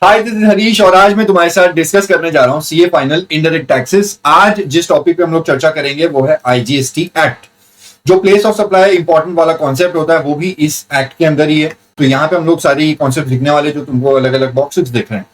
Hi, this is Harish और आज मैं तुम्हारे साथ डिस्कस करने जा रहा हूं सीए फाइनल इनडायरेक्ट टैक्सेस। आज जिस टॉपिक पे हम लोग चर्चा करेंगे वो है आईजीएसटी एक्ट। जो प्लेस ऑफ सप्लाई इंपॉर्टेंट वाला कॉन्सेप्ट होता है वो भी इस एक्ट के अंदर ही है। तो यहाँ पे हम लोग सारी कॉन्सेप्ट लिखने वाले जो तुमको अलग अलग बॉक्सेस दिख रहे हैं।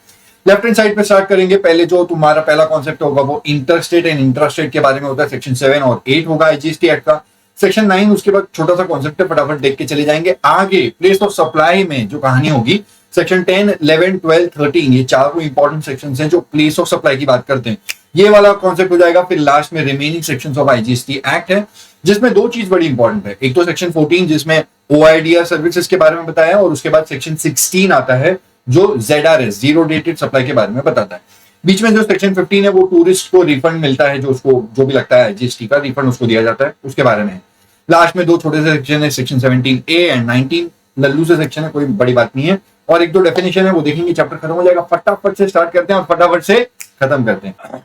लेफ्ट हैंड साइड पे स्टार्ट करेंगे। पहले जो तुम्हारा पहला कॉन्सेप्ट होगा वो inter state and intra state के बारे में होता है। सेक्शन 7 और 8 होगा आईजीएसटी एक्ट का। सेक्शन 9 उसके बाद छोटा सा कॉन्सेप्ट है, फटाफट देख के चले जाएंगे। आगे प्लेस ऑफ सप्लाई में जो कहानी होगी सेक्शन 10, 11, 12, 13 ये चारों इंपॉर्टेंट सेक्शंस हैं जो प्लेस ऑफ सप्लाई की बात करते हैं। ये वाला कॉन्सेप्ट हो जाएगा। फिर लास्ट में remaining sections of IGST act है जिसमें दो चीज बड़ी इंपॉर्टेंट है। एक तो सेक्शन 14 जिसमें ओआईडीआर सर्विसेज के बारे में बताया और उसके बाद सेक्शन 16 आता है जो जेडआरएस जीरो डेटेड सप्लाई के बारे में बताता है। बीच में जो सेक्शन 15 है वो टूरिस्ट को रिफंड मिलता है, जो उसको जो भी लगता है जीएसटी का रिफंड उसको दिया जाता है, उसके बारे में है। लास्ट में दो छोटे से सेक्शन है, सेक्शन 17A एंड 19 लल्लू से सेक्शन है, कोई बड़ी बात नहीं है। और एक दो डेफिनेशन है वो देखेंगे, चैप्टर खत्म हो जाएगा। फटाफट से स्टार्ट करते हैं और फटाफट से खत्म करते हैं।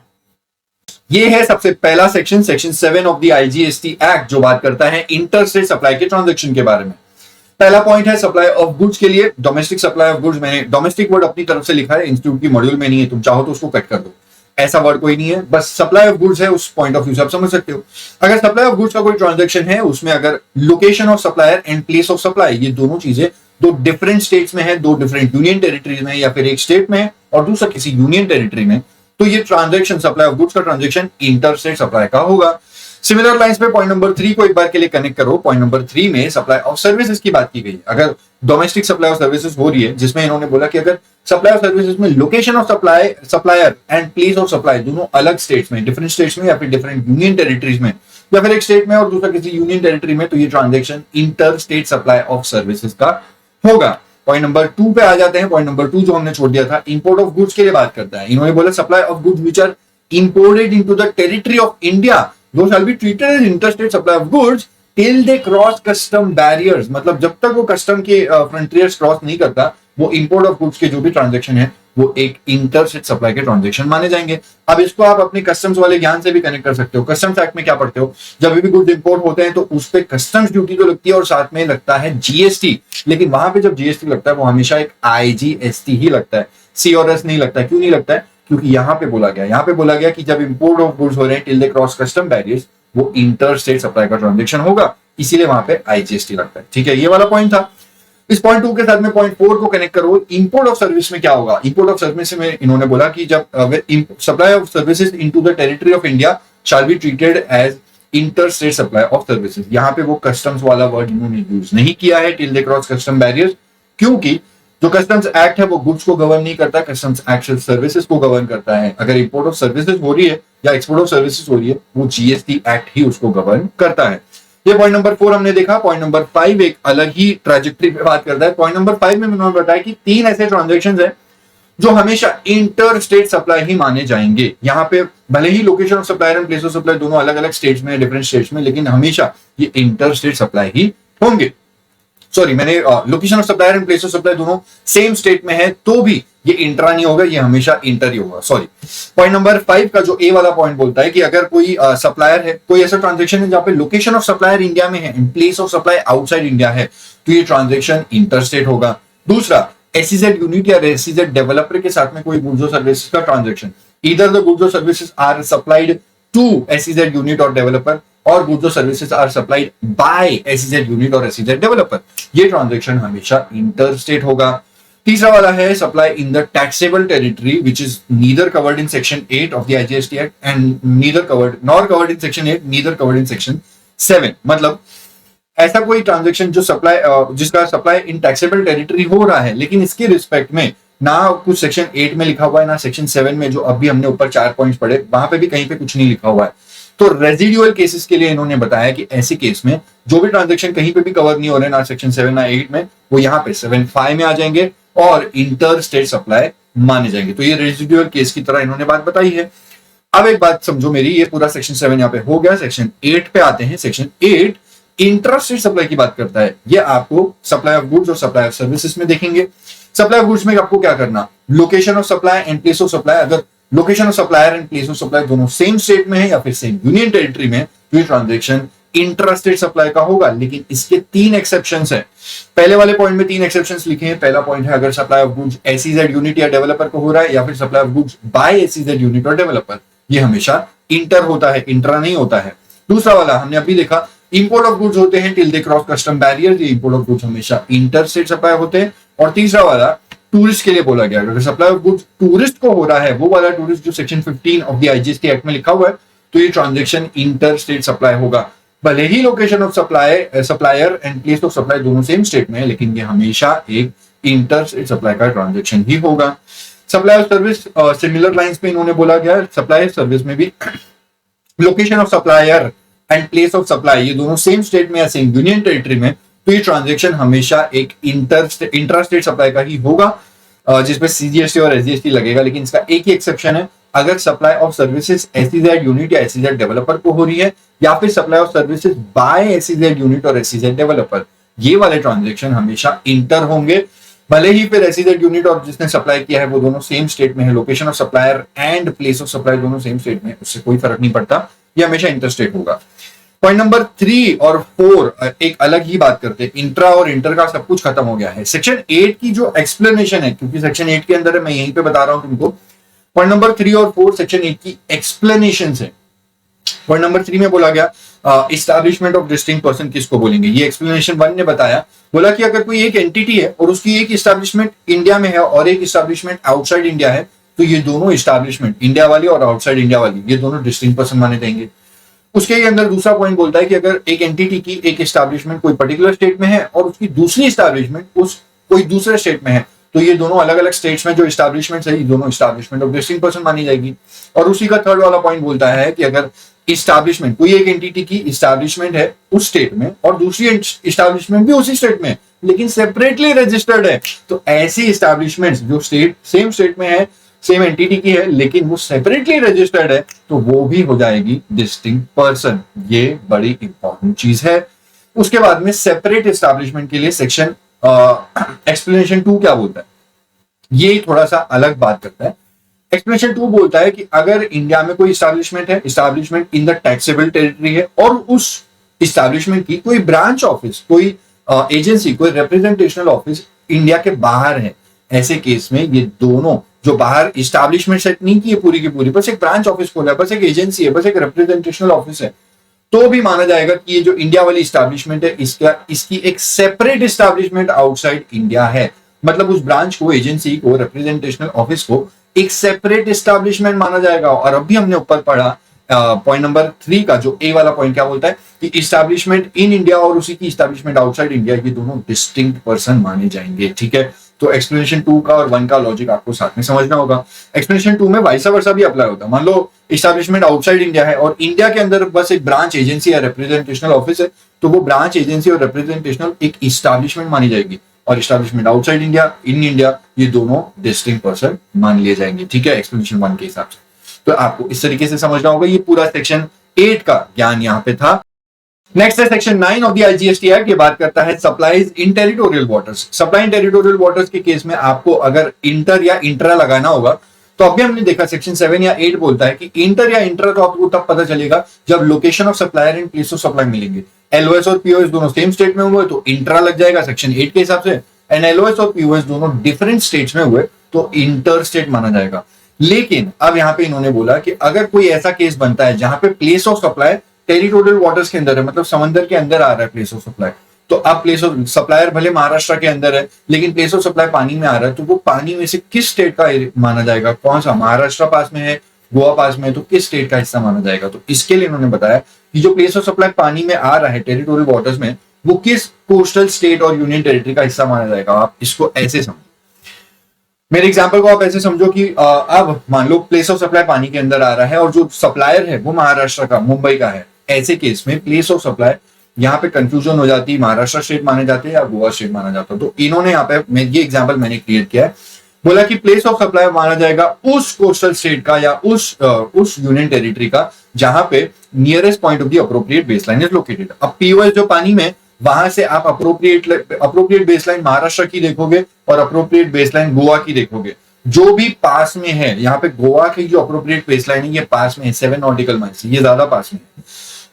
ये है सबसे पहला section, section 7 of the IGST act, जो बात करता है इंटर स्टेट सप्लाई के ट्रांजैक्शन के बारे में। पहला पॉइंट है सप्लाई ऑफ गुड्स के लिए डोमेस्टिक सप्लाई ऑफ गुड्स। मैंने डोमेस्टिक वर्ड अपनी तरफ से लिखा है, इंस्टीट्यूट की मॉड्यूल में नहीं है, तुम चाहो तो उसको कट कर दो, ऐसा वर्ड कोई नहीं है। बस सप्लाई ऑफ गुड्स है, उस पॉइंट ऑफ व्यू से आप समझ सकते हो। अगर सप्लाई ऑफ गुड्स का कोई ट्रांजैक्शन है उसमें अगर location of supplier and place of supply ये दोनों चीजें दो डिफरेंट स्टेट्स में है, दो डिफरेंट यूनियन टेरिटरीज में, या फिर एक स्टेट में और दूसरा किसी यूनियन टेरिटरी में, तो ये ट्रांजैक्शन सप्लाई ऑफ गुड्स का ट्रांजैक्शन इंटर स्टेट सप्लाई का होगा। सिमिलर लाइंस पे पॉइंट नंबर 3 को एक बार के लिए कनेक्ट करो। पॉइंट नंबर 3 में सप्लाई ऑफ सर्विसेज की बात की गई। अगर डोमेस्टिक सप्लाई ऑफ सर्विसेज हो रही है जिसमें इन्होंने बोला कि अगर सप्लाई ऑफ सर्विसेज में location of supply supplier and place of supply दोनों अलग स्टेट्स में, डिफरेंट स्टेट्स में या फिर डिफरेंट यूनियन टेरिटरीज में, या फिर एक स्टेट में और दूसरा किसी यूनियन टेरिटरी में, तो ये transaction inter state supply of services का होगा। पॉइंट नंबर 2 पे आ जाते हैं। पॉइंट नंबर 2 जो हमने छोड़ दिया था, इंपोर्ट ऑफ गुड्स के लिए बात करता है। इन्होंने बोला supply of goods which are imported into the territory of India those shall be treated as interstate supply of goods till they cross custom barriers। मतलब जब तक वो कस्टम के फ्रंटियर्स क्रॉस नहीं करता, वो इंपोर्ट ऑफ गुड्स के जो भी ट्रांजैक्शन है वो एक इंटरस्टेट सप्लाई के ट्रांजैक्शन माने जाएंगे। अब इसको आप अपने कस्टम्स वाले ज्ञान से भी कनेक्ट कर सकते हो। कस्टम्स एक्ट में क्या पढ़ते हो, जब भी गुड्स इंपोर्ट होते हैं तो उस पर कस्टम्स ड्यूटी तो लगती है और साथ में लगता है जीएसटी। लेकिन वहां पे जब जीएसटी लगता है वो हमेशा एक आईजीएसटी ही लगता है, सी और एस नहीं लगता है। क्यों नहीं लगता है? क्योंकि यहाँ पे बोला गया कि जब इंपोर्ट ऑफ गुड्स हो रहे हैं till they cross custom barriers, वो इंटर स्टेट सप्लाई का ट्रांजैक्शन होगा, इसीलिए वहां पे आईजीएसटी लगता है। ठीक है, ये वाला पॉइंट था। इस पॉइंट 2 के साथ में पॉइंट 4 को कनेक्ट करो। इंपोर्ट ऑफ सर्विस में क्या होगा? इंपोर्ट ऑफ सर्विस में इन्होंने बोला कि जब supply of services into the territory of India shall be treated as inter state supply of services. यहाँ पे वो कस्टम्स वाला वर्ड इन्होंने यूज नहीं किया है, till they cross custom barriers, क्योंकि जो कस्टम्स एक्ट है वो गुड्स को गवर्न नहीं करता, कस्टम्स एक्ट सिर्फ सर्विसेज को गवर्न करता है। अगर इंपोर्ट ऑफ सर्विसेज हो रही है या एक्सपोर्ट ऑफ सर्विसेज हो रही है, वो जीएसटी एक्ट ही उसको गवर्न करता है। ये पॉइंट नंबर 4 हमने देखा। पॉइंट नंबर 5 एक अलग ही ट्रैजेक्टरी पे बात करता है। पॉइंट नंबर 5 में उन्होंने बताया कि 3 ऐसे ट्रांजैक्शंस हैं जो हमेशा इंटर स्टेट सप्लाई ही माने जाएंगे। यहाँ पे भले ही location of supplier and place of supply दोनों अलग अलग स्टेट्स में, डिफरेंट स्टेट्स में, लेकिन हमेशा ये इंटर स्टेट सप्लाई ही होंगे। सॉरी, मैंने location of supplier and place of supply दोनों सेम स्टेट में है तो भी ये इंट्रा नहीं होगा, ये हमेशा इंटर ही होगा। सॉरी, पॉइंट नंबर 5 का जो ए वाला पॉइंट बोलता है कि अगर कोई सप्लायर है, कोई ऐसा ट्रांजैक्शन है जहां पे लोकेशन ऑफ सप्लायर इंडिया में है and place of supply outside India है, तो ये ट्रांजैक्शन इंटर स्टेट होगा। दूसरा, एसईजेड यूनिट या एसईजेड डेवलपर के साथ में कोई गुड्स और सर्विसेज का ट्रांजैक्शन, इधर द गुड्स और services are supplied to SEZ unit और डेवलपर और गुड्स और services are supplied by SEZ unit और एसईजेड डेवलपर, ये ट्रांजैक्शन हमेशा इंटर स्टेट होगा। तीसरा वाला है supply in the taxable territory which is neither covered in section 8 of the IGST act and neither covered nor covered in section 8 neither covered in section 7। मतलब ऐसा कोई transaction जो सप्लाई जिसका सप्लाई इन टैक्सेबल टेरिटरी हो रहा है, लेकिन इसके रिस्पेक्ट में ना कुछ सेक्शन 8 में लिखा हुआ है ना सेक्शन 7 में, जो अभी हमने ऊपर 4 पॉइंट्स पढ़े वहां पे भी कहीं पे कुछ नहीं लिखा हुआ है। तो रेजिडुअल केसेस के लिए इन्होंने बताया कि ऐसे केस में जो भी ट्रांजैक्शन कहीं पे भी कवर नहीं हो रहे, ना सेक्शन 7 ना 8 में, वो यहाँ पे 7(5) में आ जाएंगे और इंटर स्टेट सप्लाई माने जाएंगे। तो ये रेजिडुअल केस की तरह इन्होंने बात बताई है। अब एक बात समझो मेरी, ये पूरा सेक्शन 7 यहाँ पे हो गया। सेक्शन 8 पे आते हैं। सेक्शन 8 इंट्रास्टेट सप्लाई की बात करता है। ये आपको सप्लाई ऑफ गुड्स और सप्लाई ऑफ सर्विसेज में देखेंगे। सप्लाई ऑफ गुड्स में आपको क्या करना, location of supply and place of supply, अगर location of supplier and place of supply दोनों सेम स्टेट में है या फिर सेम यूनियन टेरिटरी में, तो ये ट्रांजैक्शन इंट्रा स्टेट सप्लाई का होगा, लेकिन इसके 3 एक्सेप्शंस है। पहले वाले पॉइंट में 3 एक्सेप्शंस लिखे हैं। पहला पॉइंट है अगर supply of goods SEZ unit या डेवलपर को हो रहा है, या फिर supply of goods by SEZ unit और डेवलपर, ये हमेशा इंटर होता है, इंट्रा नहीं होता है। दूसरा वाला हमने अभी देखा, इंपोर्ट ऑफ गुड्स होते हैं till they cross custom barrier, ये इंपोर्ट ऑफ गुड्स हमेशा इंटर स्टेट सप्लाई होते हैं। और तीसरा वाला टूरिस्ट के लिए बोला गया, अगर सप्लाई ऑफ गुड्स टूरिस्ट को हो रहा है, वो वाला टूरिस्ट जो section 15 of the IGST act में लिखा हुआ है, तो ये ट्रांजैक्शन इंटर स्टेट सप्लाई होगा। भले ही location of supplier and place of supply दोनों सेम स्टेट में है, लेकिन ये हमेशा एक इंटर स्टेट सप्लाई का ट्रांजैक्शन ही होगा। Supply of service similar lines पे इन्होंने बोला गया, सप्लाई सर्विस में भी location of supplier and place of supply ये दोनों सेम स्टेट में या सेम यूनियन टेरिटरी में, तो ये ट्रांजैक्शन हमेशा एक इंट्रा स्टेट सप्लाई का ही होगा, जिसमें सीजीएसटी और एसजीएसटी लगेगा। लेकिन इसका एक ही एक्सेप्शन है, अगर supply of services SEZ unit या एसईजेड डेवलपर को हो रही है, या फिर supply of services by SEZ unit और एसईजेड डेवलपर, ये वाले ट्रांजैक्शन हमेशा इंटर होंगे। भले ही फिर एसईजेड यूनिट और जिसने सप्लाई किया है वो दोनों सेम स्टेट में है, location of supplier and place of supply दोनों सेम स्टेट में, उससे कोई फर्क नहीं पड़ता, ये हमेशा इंटर स्टेट होगा। पॉइंट नंबर 3 और 4 एक अलग ही बात करते हैं, इंट्रा और इंटर का सब कुछ खत्म हो गया है। सेक्शन 8 की जो एक्सप्लेनेशन है, क्योंकि सेक्शन 8 के अंदर है, मैं यहीं पे बता रहा हूं तुमको। पॉइंट नंबर 3 और 4 सेक्शन 8 की एक्सप्लेनेशन है। पॉइंट नंबर 3 में बोला गया इस्टेब्लिशमेंट ऑफ डिस्टिंक्ट पर्सन किसको बोलेंगे, ये एक्सप्लेनेशन 1 ने बताया। बोला कि अगर कोई एक एंटिटी है और उसकी एक इस्टेब्लिशमेंट इंडिया में है और एक इस्टेब्लिशमेंट आउटसाइड इंडिया है, तो ये दोनों इस्टेब्लिशमेंट, इंडिया वाली और आउटसाइड इंडिया वाली, ये दोनों डिस्टिंक्ट पर्सन माने जाएंगे। उसके अंदर दूसरा पॉइंट बोलता है कि अगर एक एंटिटी की एक एस्टैब्लिशमेंट कोई पर्टिकुलर स्टेट में है और उसकी दूसरी एस्टैब्लिशमेंट उस कोई दूसरे स्टेट में है, तो ये दोनों अलग अलग स्टेट्स में जो एस्टैब्लिशमेंट है, ये दोनों एस्टैब्लिशमेंट ऑफ डिस्टिंक्ट पर्सन मानी जाएगी। और उसी का थर्ड वाला पॉइंट बोलता है कि अगर एस्टैब्लिशमेंट, कोई एक एंटिटी की एस्टैब्लिशमेंट है उस स्टेट में और दूसरी एस्टैब्लिशमेंट भी उसी स्टेट में लेकिन सेपरेटली रजिस्टर्ड है, तो ऐसी एस्टैब्लिशमेंट्स जो स्टेट सेम स्टेट में है, सेम एंटिटी की है, लेकिन वो सेपरेटली रजिस्टर्ड है, तो वो भी हो जाएगी डिस्टिंक्ट पर्सन। ये बड़ी इंपॉर्टेंट चीज है। उसके बाद में सेपरेट एस्टैब्लिशमेंट के लिए सेक्शन एक्सप्लेनेशन 2 क्या बोलता है, ये थोड़ा सा अलग बात करता है। एक्सप्लेनेशन 2 बोलता है कि अगर इंडिया में कोई एस्टैब्लिशमेंट है, establishment in the taxable territory है, और उस एस्टैब्लिशमेंट की कोई ब्रांच ऑफिस, कोई एजेंसी, कोई रिप्रेजेंटेशनल ऑफिस इंडिया के बाहर है, ऐसे केस में ये दोनों जो बाहर एस्टैब्लिशमेंट सेट नहीं की है पूरी की पूरी, बस एक ब्रांच ऑफिस खोला है, बस एक एजेंसी है, बस एक रिप्रेजेंटेशनल ऑफिस है, तो भी माना जाएगा कि ये जो इंडिया वाली एस्टैब्लिशमेंट है इसकी एक सेपरेट एस्टैब्लिशमेंट आउटसाइड इंडिया है। मतलब उस ब्रांच को, एजेंसी को, रिप्रेजेंटेशनल ऑफिस को एक सेपरेट एस्टैब्लिशमेंट माना जाएगा। और अभी हमने ऊपर पढ़ा पॉइंट नंबर 3 का जो ए वाला पॉइंट क्या बोलता है कि एस्टैब्लिशमेंट इन इंडिया और उसी की एस्टैब्लिशमेंट आउटसाइड इंडिया, ये दोनों डिस्टिंक्ट पर्सन माने जाएंगे। ठीक है, तो एक्सप्लेनेशन 2 का और 1 का लॉजिक आपको साथ में समझना होगा। एक्सप्लेनेशन 2 में वाइस वर्सा भी अप्लाई होता है। मान लो एस्टैब्लिशमेंट आउटसाइड इंडिया है और इंडिया के अंदर बस एक ब्रांच एजेंसी या रिप्रेजेंटेशनल ऑफिस है, तो वो ब्रांच एजेंसी और रिप्रेजेंटेशनल एक एस्टैब्लिशमेंट मानी जाएगी, और establishment outside India, in India, ये दोनों डिस्टिंक्ट पर्सन मान लिए जाएंगे। ठीक है, एक्सप्लेनेशन 1 के हिसाब से। तो आपको इस तरीके से समझना होगा। ये पूरा सेक्शन 8 का ज्ञान यहाँ पे था। नेक्स्ट है section 9 of the IGST act. ये बात करता है supplies in territorial waters. Supply in territorial waters के केस में आपको अगर इंटर या इंट्रा लगाना होगा, तो अभी हमने देखा सेक्शन 7 या 8 बोलता है कि इंटर या इंट्रा तो आपको तब पता चलेगा जब location of supplier and place of supply मिलेंगे। एलओएस और पीओएस दोनों सेम स्टेट में हुए तो इंट्रा लग जाएगा सेक्शन 8 के हिसाब से, एंड एलओएस और पीओएस दोनों डिफरेंट स्टेट्स में हुए तो इंटर स्टेट माना जाएगा। लेकिन अब यहाँ पे इन्होंने बोला कि अगर कोई ऐसा केस बनता है जहां पे place of supply territorial waters के अंदर है, मतलब समंदर के अंदर आ रहा है प्लेस ऑफ सप्लाई, तो अब प्लेस ऑफ सप्लायर भले महाराष्ट्र के अंदर है लेकिन प्लेस ऑफ सप्लाई पानी में आ रहा है, तो वो पानी में से किस स्टेट का माना जाएगा, कौन सा, महाराष्ट्र पास में है, गोवा पास में है, तो किस स्टेट का हिस्सा माना जाएगा। तो इसके लिए इन्होंने बताया कि जो प्लेस ऑफ सप्लाई पानी में आ रहा है टेरिटोरियल वाटर्स में, वो किस कोस्टल स्टेट और यूनियन टेरिटरी का हिस्सा माना जाएगा। आप इसको ऐसे समझो, मेरे एग्जाम्पल को आप ऐसे समझो कि अब मान लो प्लेस ऑफ सप्लाई पानी के अंदर आ रहा है और जो सप्लायर है वो महाराष्ट्र का, मुंबई का है। ऐसे केस में प्लेस ऑफ सप्लाई यहाँ पे कंफ्यूजन हो जाती है, महाराष्ट्र स्टेट माने जाते हैं या गोवा स्टेट माना जाता है। तो इन्होंने यहाँ पे ये एग्जाम्पल मैंने क्रिएट किया है, बोला कि प्लेस ऑफ सप्लाई माना जाएगा उस कोस्टल स्टेट का या उस यूनियन टेरिटरी का जहां पे nearest point of the appropriate baseline is located. अब पीओएस जो पानी में, वहां से आप अप्रोप्रिएट बेसलाइन महाराष्ट्र की देखोगे और अप्रोप्रिएट बेसलाइन गोवा की देखोगे, जो भी पास में है। यहाँ पे गोवा की जो अप्रोप्रिएट बेसलाइन है ये पास में है, 7 नॉटिकल माइल्स, ये ज्यादा पास में है।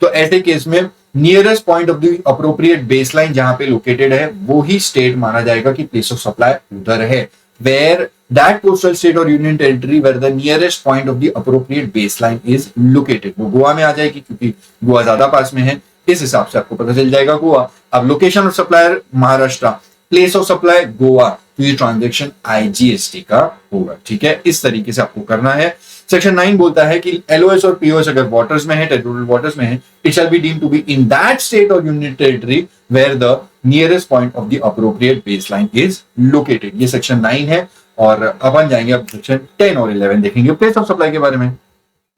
तो ऐसे केस में nearest point of the appropriate baseline जहां पे लोकेटेड है वो ही स्टेट माना जाएगा कि प्लेस ऑफ सप्लाई उधर है। वेयर दैट कोस्टल स्टेट और union territory where the nearest point of the appropriate baseline is located, वो गोवा में आ जाएगी क्योंकि गोवा ज्यादा पास में है, इस हिसाब से आपको पता चल जाएगा गोवा। अब location of supplier Maharashtra, place of supply Goa, तो ये ट्रांजेक्शन आईजीएसटी का होगा। ठीक है, इस तरीके से आपको करना है। सेक्शन 9 बोलता है कि एलओएस और पीओएस अगर वाटर्स में है, टेरिटोरियल वाटर्स में है, it shall be deemed to be in that state और union territory where the nearest point of the appropriate baseline is located. ये सेक्शन 9 है। और अपन जाएंगे अब सेक्शन 10 और 11 देखेंगे प्लेस ऑफ सप्लाई के बारे में।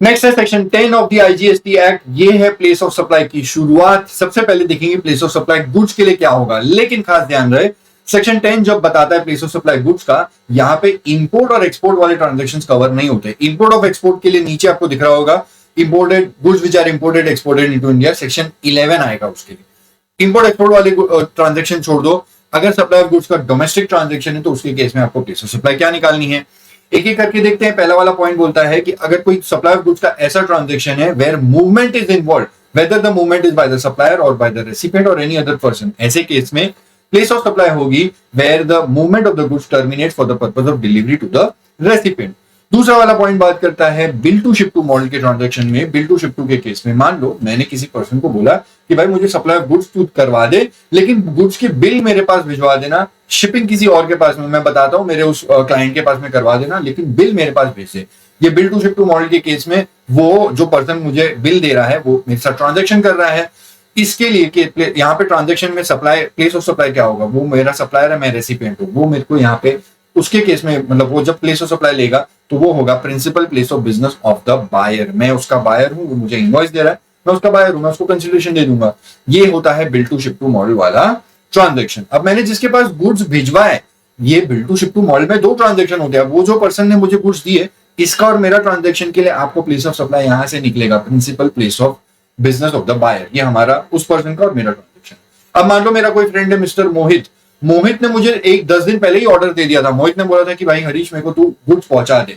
नेक्स्ट है section 10 of the IGST act. ये है प्लेस ऑफ सप्लाई की शुरुआत। सबसे पहले देखेंगे प्लेस ऑफ सप्लाई गुड्स के लिए क्या होगा, लेकिन खास ध्यान रहे सेक्शन 10 जब बताता है प्लेस ऑफ सप्लाई गुड्स का, यहाँ पे इंपोर्ट और एक्सपोर्ट वाले ट्रांजैक्शंस कवर नहीं होते। इंपोर्ट ऑफ एक्सपोर्ट के लिए नीचे आपको दिख रहा होगा imported goods which are imported exported into India, section 11 आएगा उसके लिए। इंपोर्ट एक्सपोर्ट वाले ट्रांजैक्शन छोड़ दो, अगर सप्लाई ऑफ गुड्स का डोमेस्टिक ट्रांजैक्शन है तो उसके केस में आपको प्लेस ऑफ सप्लाई क्या निकालनी है, एक एक करके देखते हैं। पहला वाला पॉइंट बोलता है कि अगर कोई सप्लाई ऑफ गुड्स का ऐसा ट्रांजैक्शन है where movement is involve, whether the movement is by the supplier और बाय द रेसिपिएंट और एनी अदर पर्सन, ऐसे केस में प्लेस ऑफ सप्लाई होगी where the movement of the goods terminates for the purpose of delivery to the recipient. दूसरा वाला point बात करता है bill to ship to model के ट्रांजैक्शन में। बिल टू शिप टू के केस में मान लो मैंने किसी पर्सन को बोला कि भाई मुझे सप्लाई ऑफ गुड्स तू करवा दे, लेकिन गुड्स के बिल मेरे पास भिजवा देना, शिपिंग किसी और के पास में, मैं बताता हूं मेरे उस क्लाइंट के पास में करवा देना, लेकिन बिल मेरे पास भेज दे। ये bill to ship to model के केस में वो जो पर्सन मुझे बिल दे रहा है वो मेरे साथ ट्रांजेक्शन कर रहा है। इसके लिए यहाँ पे ट्रांजेक्शन में सप्लाई प्लेस ऑफ सप्लाई क्या होगा, वो मेरा सप्लायर है, मैं रेसिपिएंट हूँ, वो मेरे को यहाँ पे उसके केस में मतलब वो जब प्लेस ऑफ सप्लाई लेगा तो वो होगा principal place of business of the buyer. मैं उसका बायर हूं, वो मुझे इनवॉइस दे रहा है, मैं उसका बायर हूं, मैं उसको कंसिडरेशन दे दूंगा। ये होता है bill to ship to model वाला ट्रांजेक्शन। अब मैंने जिसके पास गुड्स भिजवाए, ये bill to ship to model में दो ट्रांजेक्शन होते हैं। वो जो पर्सन ने मुझे गुड्स दिए, इसका और मेरा ट्रांजेक्शन के लिए आपको प्लेस ऑफ सप्लाई यहां से निकलेगा principal place of business of the buyer. ये हमारा उस पर्सन का और मेरा ट्रांजेक्शन। अब मान लो मेरा कोई फ्रेंड है मिस्टर मोहित, मोहित ने मुझे 10 दिन पहले ही ऑर्डर दे दिया था। मोहित ने बोला था कि भाई हरीश मेरे को तू गुड्स पहुंचा दे।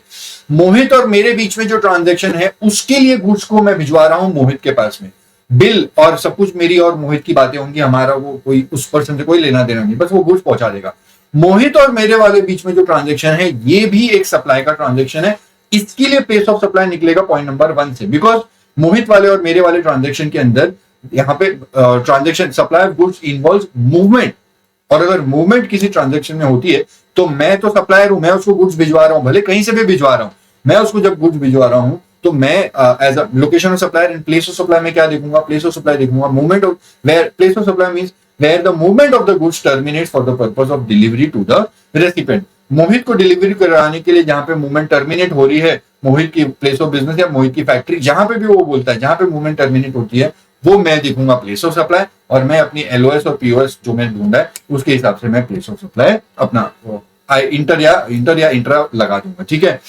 मोहित और मेरे बीच में जो ट्रांजैक्शन है उसके लिए गुड्स को मैं भिजवा रहा हूं मोहित के पास में। बिल और सब कुछ मेरी और मोहित की बातें होंगी, हमारा वो कोई उस पर्सन से कोई लेना देना नहीं, बस वो गुड्स पहुंचा देगा। मोहित और मेरे वाले बीच में जो ट्रांजेक्शन है ये भी एक सप्लाई का ट्रांजेक्शन है। इसके लिए प्लेस ऑफ सप्लाई निकलेगा पॉइंट नंबर 1 से, बिकॉज मोहित वाले और मेरे वाले ट्रांजेक्शन के अंदर यहाँ पे transaction supply of goods involve movement, और अगर मूवमेंट किसी ट्रांजैक्शन में होती है तो मैं तो सप्लायर हूं, मैं उसको गुड्स भिजवा रहा हूं, भले कहीं से भी भिजवा रहा हूं, मैं उसको जब गुड्स भिजवा रहा हूं तो मैं as a location of supplier and place of supply में क्या देखूंगा, प्लेस ऑफ सप्लाई देखूंगा। Movement of where place of supply means where the movement of the goods terminates for the purpose of delivery to the recipient. Mohit को delivery कराने के लिए जहां पे मूवमेंट टर्मिनेट हो रही है, मोहित की प्लेस ऑफ बिजनेस या मोहित की फैक्ट्री, जहां पे भी वो बोलता है जहां पे मूवमेंट टर्मिनेट होती है वो मैं देखूंगा प्लेस ऑफ सप्लाई, और मैं अपनी एलओएस और पीओएस जो मैं ढूंढा है उसके हिसाब से मैं प्लेस ऑफ सप्लाई अपना इंटर या इंट्रा लगा दूंगा। ठीक है,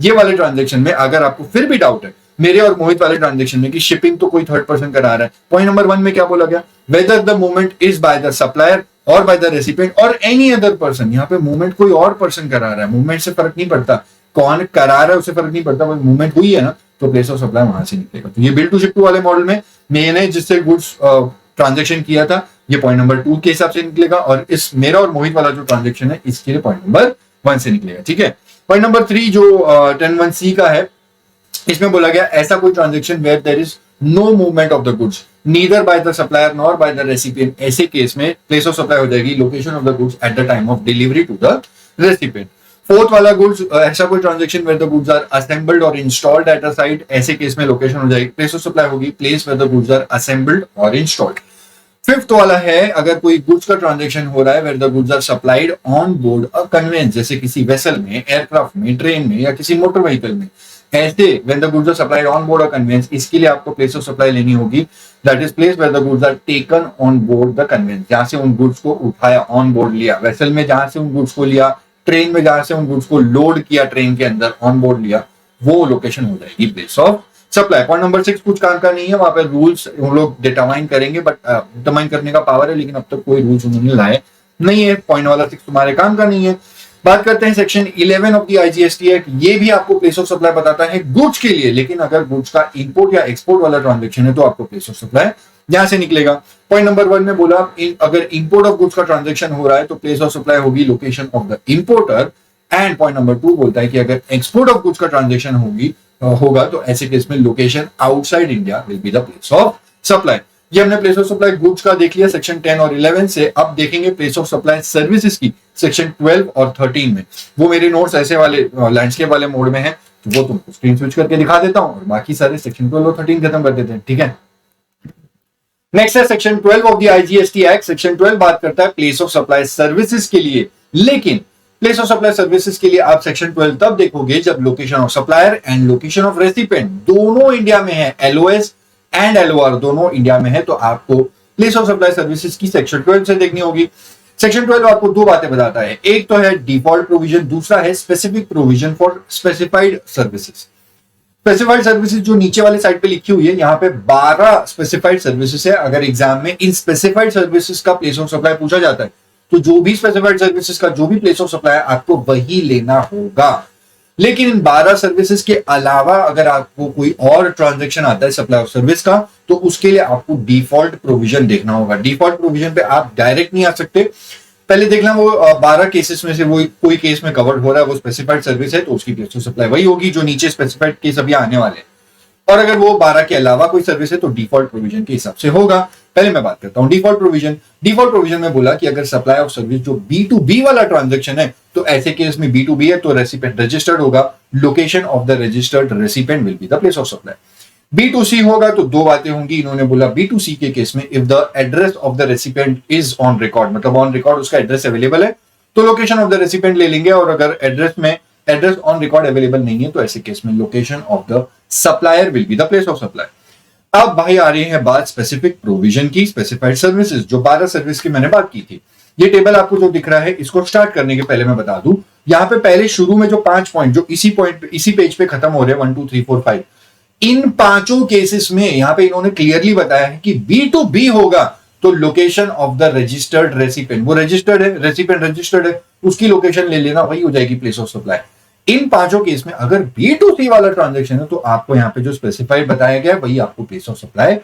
ये वाले ट्रांजेक्शन में अगर आपको फिर भी डाउट है मेरे और मोहित वाले ट्रांजेक्शन में कि शिपिंग तो कोई थर्ड पर्सन करा रहा है, पॉइंट नंबर 1 में क्या बोला गया, weather the movement is by the supplier और बाय द रेसिपिएंट और एनी अदर पर्सन। यहाँ पे मूवमेंट कोई और पर्सन करा रहा है, मूवमेंट से फर्क नहीं पड़ता, कौन करा रहा है उससे फर्क नहीं पड़ता, मूवमेंट हुई है ना तो प्लेस ऑफ सप्लाई वहां से निकलेगा। तो ये बिल टू शिप टू वाले मॉडल में मैंने जिससे गुड्स ट्रांजेक्शन किया था ये पॉइंट नंबर 2 के हिसाब से निकलेगा, और इस मेरा और मोहित वाला जो ट्रांजेक्शन है इसके लिए पॉइंट नंबर 1 से निकलेगा। ठीक है, पॉइंट नंबर 3 जो 10(1)(c) का है, इसमें बोला गया ऐसा कोई transaction where there is no movement of the goods neither by the supplier nor by the recipient, ऐसे केस में प्लेस ऑफ सप्लाई हो जाएगी location of the goods at the time of delivery to the recipient. Fourth वाला goods ऐसा कोई transaction where the goods are assembled और installed at a site, ऐसे case में लोकेशन हो जाएगी प्लेस ऑफ सप्लाई होगी place where the goods are assembled और इंस्टॉल्ड। फिफ्थ वाला है अगर कोई गुड्स का ट्रांजेक्शन हो रहा है where the goods are supplied on board a conveyance, जैसे किसी वेसल में, एयरक्राफ्ट में, ट्रेन में या किसी मोटर व्हीकल में, ऐसे when the goods are supplied on board a conveyance, इसके लिए आपको प्लेस ऑफ सप्लाई लेनी होगी that is place where the goods are taken on board the conveyance, जहां से उन गुड्स को उठाया, ऑन बोर्ड लिया, वेसल में जहां से उन गुड्स को लिया, ट्रेन में जहां से उन गुड्स को लोड किया, ट्रेन के अंदर ऑन बोर्ड लिया, वो लोकेशन हो जाएगी place of supply. Point number 6 कुछ काम का नहीं है, वहां पे रूल्स हम लोग डिटरमाइन करेंगे, बट डिटरमाइन करने का पावर है, लेकिन अब तक कोई रूल्स उन्होंने लाए नहीं है। पॉइंट वाला 6 तुम्हारे काम का नहीं है। बात करते हैं section 11 of the IGST act. ये भी आपको प्लेस ऑफ सप्लाई बताता है गुड्स के लिए, लेकिन अगर गुड्स का इंपोर्ट या एक्सपोर्ट वाला ट्रांजेक्शन है तो आपको प्लेस ऑफ सप्लाई यहां से निकलेगा। पॉइंट नंबर 1 में बोला अगर इंपोर्ट ऑफ गुड्स का ट्रांजेक्शन हो रहा है तो प्लेस ऑफ सप्लाई होगी location of the importer. And point number 2 बोलता है कि अगर एक्सपोर्ट ऑफ गुड्स का ट्रांजेक्शन होगा तो ऐसे केस में location outside India will be the place of supply. ये हमने प्लेस ऑफ सप्लाई गुड्स का देख लिया सेक्शन 10 और 11 से। अब देखेंगे प्लेस ऑफ सप्लाई सर्विसेज की सेक्शन 12 और 13 में। वो मेरे नोट्स ऐसे वाले लैंडस्केप वाले मोड में है, तो वो तुमको स्क्रीन स्विच करके दिखा देता हूं और बाकी सारे सेक्शन 12 और 13 खत्म कर देते हैं, ठीक है। नेक्स्ट है section 12 of the IGST act. Section 12 बात करता है प्लेस ऑफ सप्लाई सर्विसेज के लिए, लेकिन प्लेस ऑफ सप्लाई सर्विसेज के लिए आप सेक्शन 12 तब देखोगे जब location of supplier and location of recipient दोनों इंडिया में है, एलओएस एंड एलओआर दोनों इंडिया में है, तो आपको प्लेस ऑफ सप्लाई सर्विसेज की सेक्शन 12 से देखनी होगी। सेक्शन 12 आपको दो बातें बताता है, एक तो है डिफॉल्ट प्रोविजन, दूसरा है specific provision for specified services. Specified services जो नीचे वाले साइड पे लिखी हुई है, यहाँ पे 12 स्पेसिफाइड सर्विसेज है। अगर एग्जाम में इन स्पेसिफाइड सर्विसेज का प्लेस ऑफ सप्लाई पूछा जाता है तो जो भी स्पेसिफाइड सर्विसेज का जो भी प्लेस ऑफ सप्लाई आपको वही लेना होगा। लेकिन इन 12 सर्विसेज के अलावा अगर आपको कोई और ट्रांजैक्शन आता है सप्लाई ऑफ सर्विस का, तो उसके लिए आपको डिफॉल्ट प्रोविजन देखना होगा। डिफॉल्ट प्रोविजन पे आप डायरेक्ट नहीं आ सकते, पहले देखना वो 12 केसेस में से वो कोई केस में कवर्ड हो रहा है, वो स्पेसिफाइड सर्विस है तो उसकी प्लेस ऑफ सप्लाई वही होगी जो नीचे स्पेसिफाइड केस अभी आने वाले हैं। और अगर वो 12 के अलावा कोई सर्विस है तो डिफॉल्ट प्रोविजन के हिसाब से होगा। पहले मैं बात करता हूं डिफॉल्ट प्रोविजन। डिफॉल्ट प्रोविजन में बोला कि अगर सप्लाई ऑफ सर्विस जो B2B वाला ट्रांजैक्शन है तो ऐसे केस में B2B है तो रेसिपिएंट रजिस्टर्ड होगा, location of the registered recipient will be the place of supply. B2C होगा तो दो बातें होंगी, इन्होंने बोला B2C के केस में if the address of the recipient is on record, मतलब ऑन रिकॉर्ड उसका एड्रेस अवेलेबल है तो लोकेशन ऑफ द रेसिपिएंट ले लेंगे, और अगर एड्रेस ऑन रिकॉर्ड अवेलेबल नहीं है तो ऐसे केस में location of the supplier will be the place of supply. अब भाई आ रही है बात स्पेसिफिक प्रोविजन की, स्पेसिफाइड सर्विसेज जो 12 सर्विस की मैंने बात की थी। ये टेबल आपको जो दिख रहा है इसको स्टार्ट करने के पहले मैं बता दूं, यहाँ पे पहले शुरू में जो 5 पॉइंट जो इसी पेज पे खत्म हो रहे हैं 1 2 3 4 5, इन पांचों केसेस में यहां पे इन्होंने क्लियरली बताया है कि B2B होगा तो location of the registered recipient, वो रजिस्टर्ड है, रेसिपिएंट रजिस्टर्ड है, उसकी लोकेशन ले लेना, वही हो जाएगी प्लेस ऑफ सप्लाई। इन पांचों केस में अगर B2C वाला ट्रांजैक्शन है तो आपको यहां पे जो स्पेसिफाइड बताया गया है वही आपको प्लेस ऑफ सप्लाई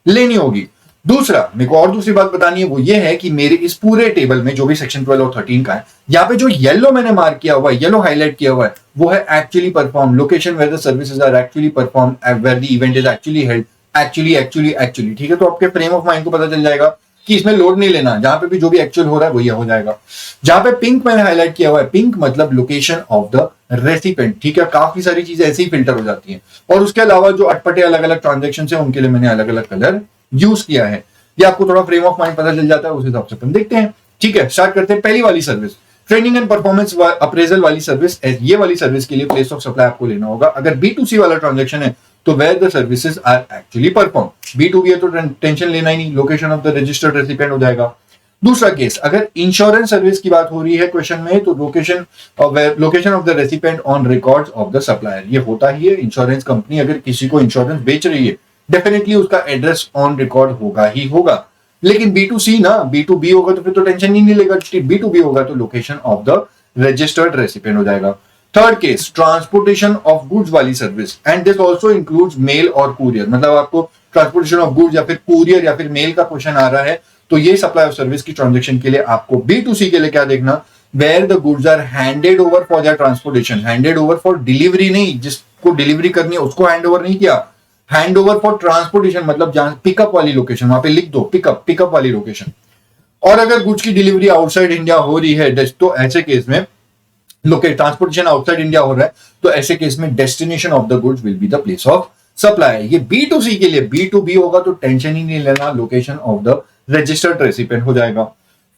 लेनी होगी। दूसरा मेरे को और दूसरी बात बतानी है, वो ये है कि मेरे इस पूरे टेबल में जो भी सेक्शन 12 और 13 का है, यहाँ पे जो येलो मैंने मार्क किया हुआ है, येलो हाईलाइट किया हुआ है, वो है actually perform, location where the services are actually perform, where the event is actually held, actually ठीक है। तो आपके फ्रेम ऑफ माइंड को पता चल जाएगा कि इसमें लोड नहीं लेना, जहां पे भी जो भी एक्चुअल हो रहा है वही हो जाएगा। जहां पे पिंक मैंने हाईलाइट किया हुआ है, पिंक मतलब लोकेशन ऑफ द रेसिपिएंट, ठीक है। काफी सारी चीजें ऐसे ही फिल्टर हो जाती हैं, और उसके अलावा जो अटपटे अलग अलग ट्रांजेक्शन है उनके लिए मैंने अलग अलग कलर यूज किया है। ये आपको थोड़ा फ्रेम ऑफ माइंड पता चल जाता है, उस हिसाब से अपन देखते हैं, ठीक है। स्टार्ट करते हैं पहली वाली service, training and performance appraisal वाली सर्विस। ये वाली सर्विस के लिए प्लेस ऑफ सप्लाई आपको लेना होगा। अगर B2C वाला ट्रांजैक्शन है तो where the services are actually perform, B2B है तो टेंशन लेना ही नहीं, location of the registered recipient हो जाएगा। दूसरा केस, अगर इंश्योरेंस सर्विस की बात हो रही है क्वेश्चन में, तो location of the recipient on records of the supplier, ये होता ही है। इंश्योरेंस कंपनी अगर किसी को इंश्योरेंस बेच रही है डेफिनेटली उसका एड्रेस ऑन रिकॉर्ड होगा ही होगा। लेकिन B2C ना, B2B होगा तो फिर तो टेंशन ही नहीं लेगा, B2B होगा तो location of the registered recipient हो जाएगा। Third case, transportation of goods वाली service, and this also includes mail और कुरियर, मतलब आपको ट्रांसपोर्टेशन ऑफ गुड्स या फिर कुरियर या फिर मेल का क्वेश्चन आ रहा है तो ये सप्लाई ऑफ सर्विस की ट्रांजैक्शन के लिए आपको B2C के लिए क्या देखना, where the goods are handed over for their transportation, handed over for delivery नहीं, जिसको डिलीवरी करनी है उसको हैंड ओवर नहीं किया, हैंड ओवर फॉर ट्रांसपोर्टेशन मतलब जहां पिकअप वाली लोकेशन, वहां पे लिख दो पिकअप वाली लोकेशन। और अगर गुड्स की डिलीवरी आउटसाइड इंडिया हो रही है तो ऐसे केस में ट्रांसपोर्टेशन आउटसाइड इंडिया हो रहा है तो ऐसे केस में destination of the goods will be the place of supply. ये B2C के लिए, B2B होगा तो टेंशन ही नहीं लेना, location of the registered recipient हो जाएगा।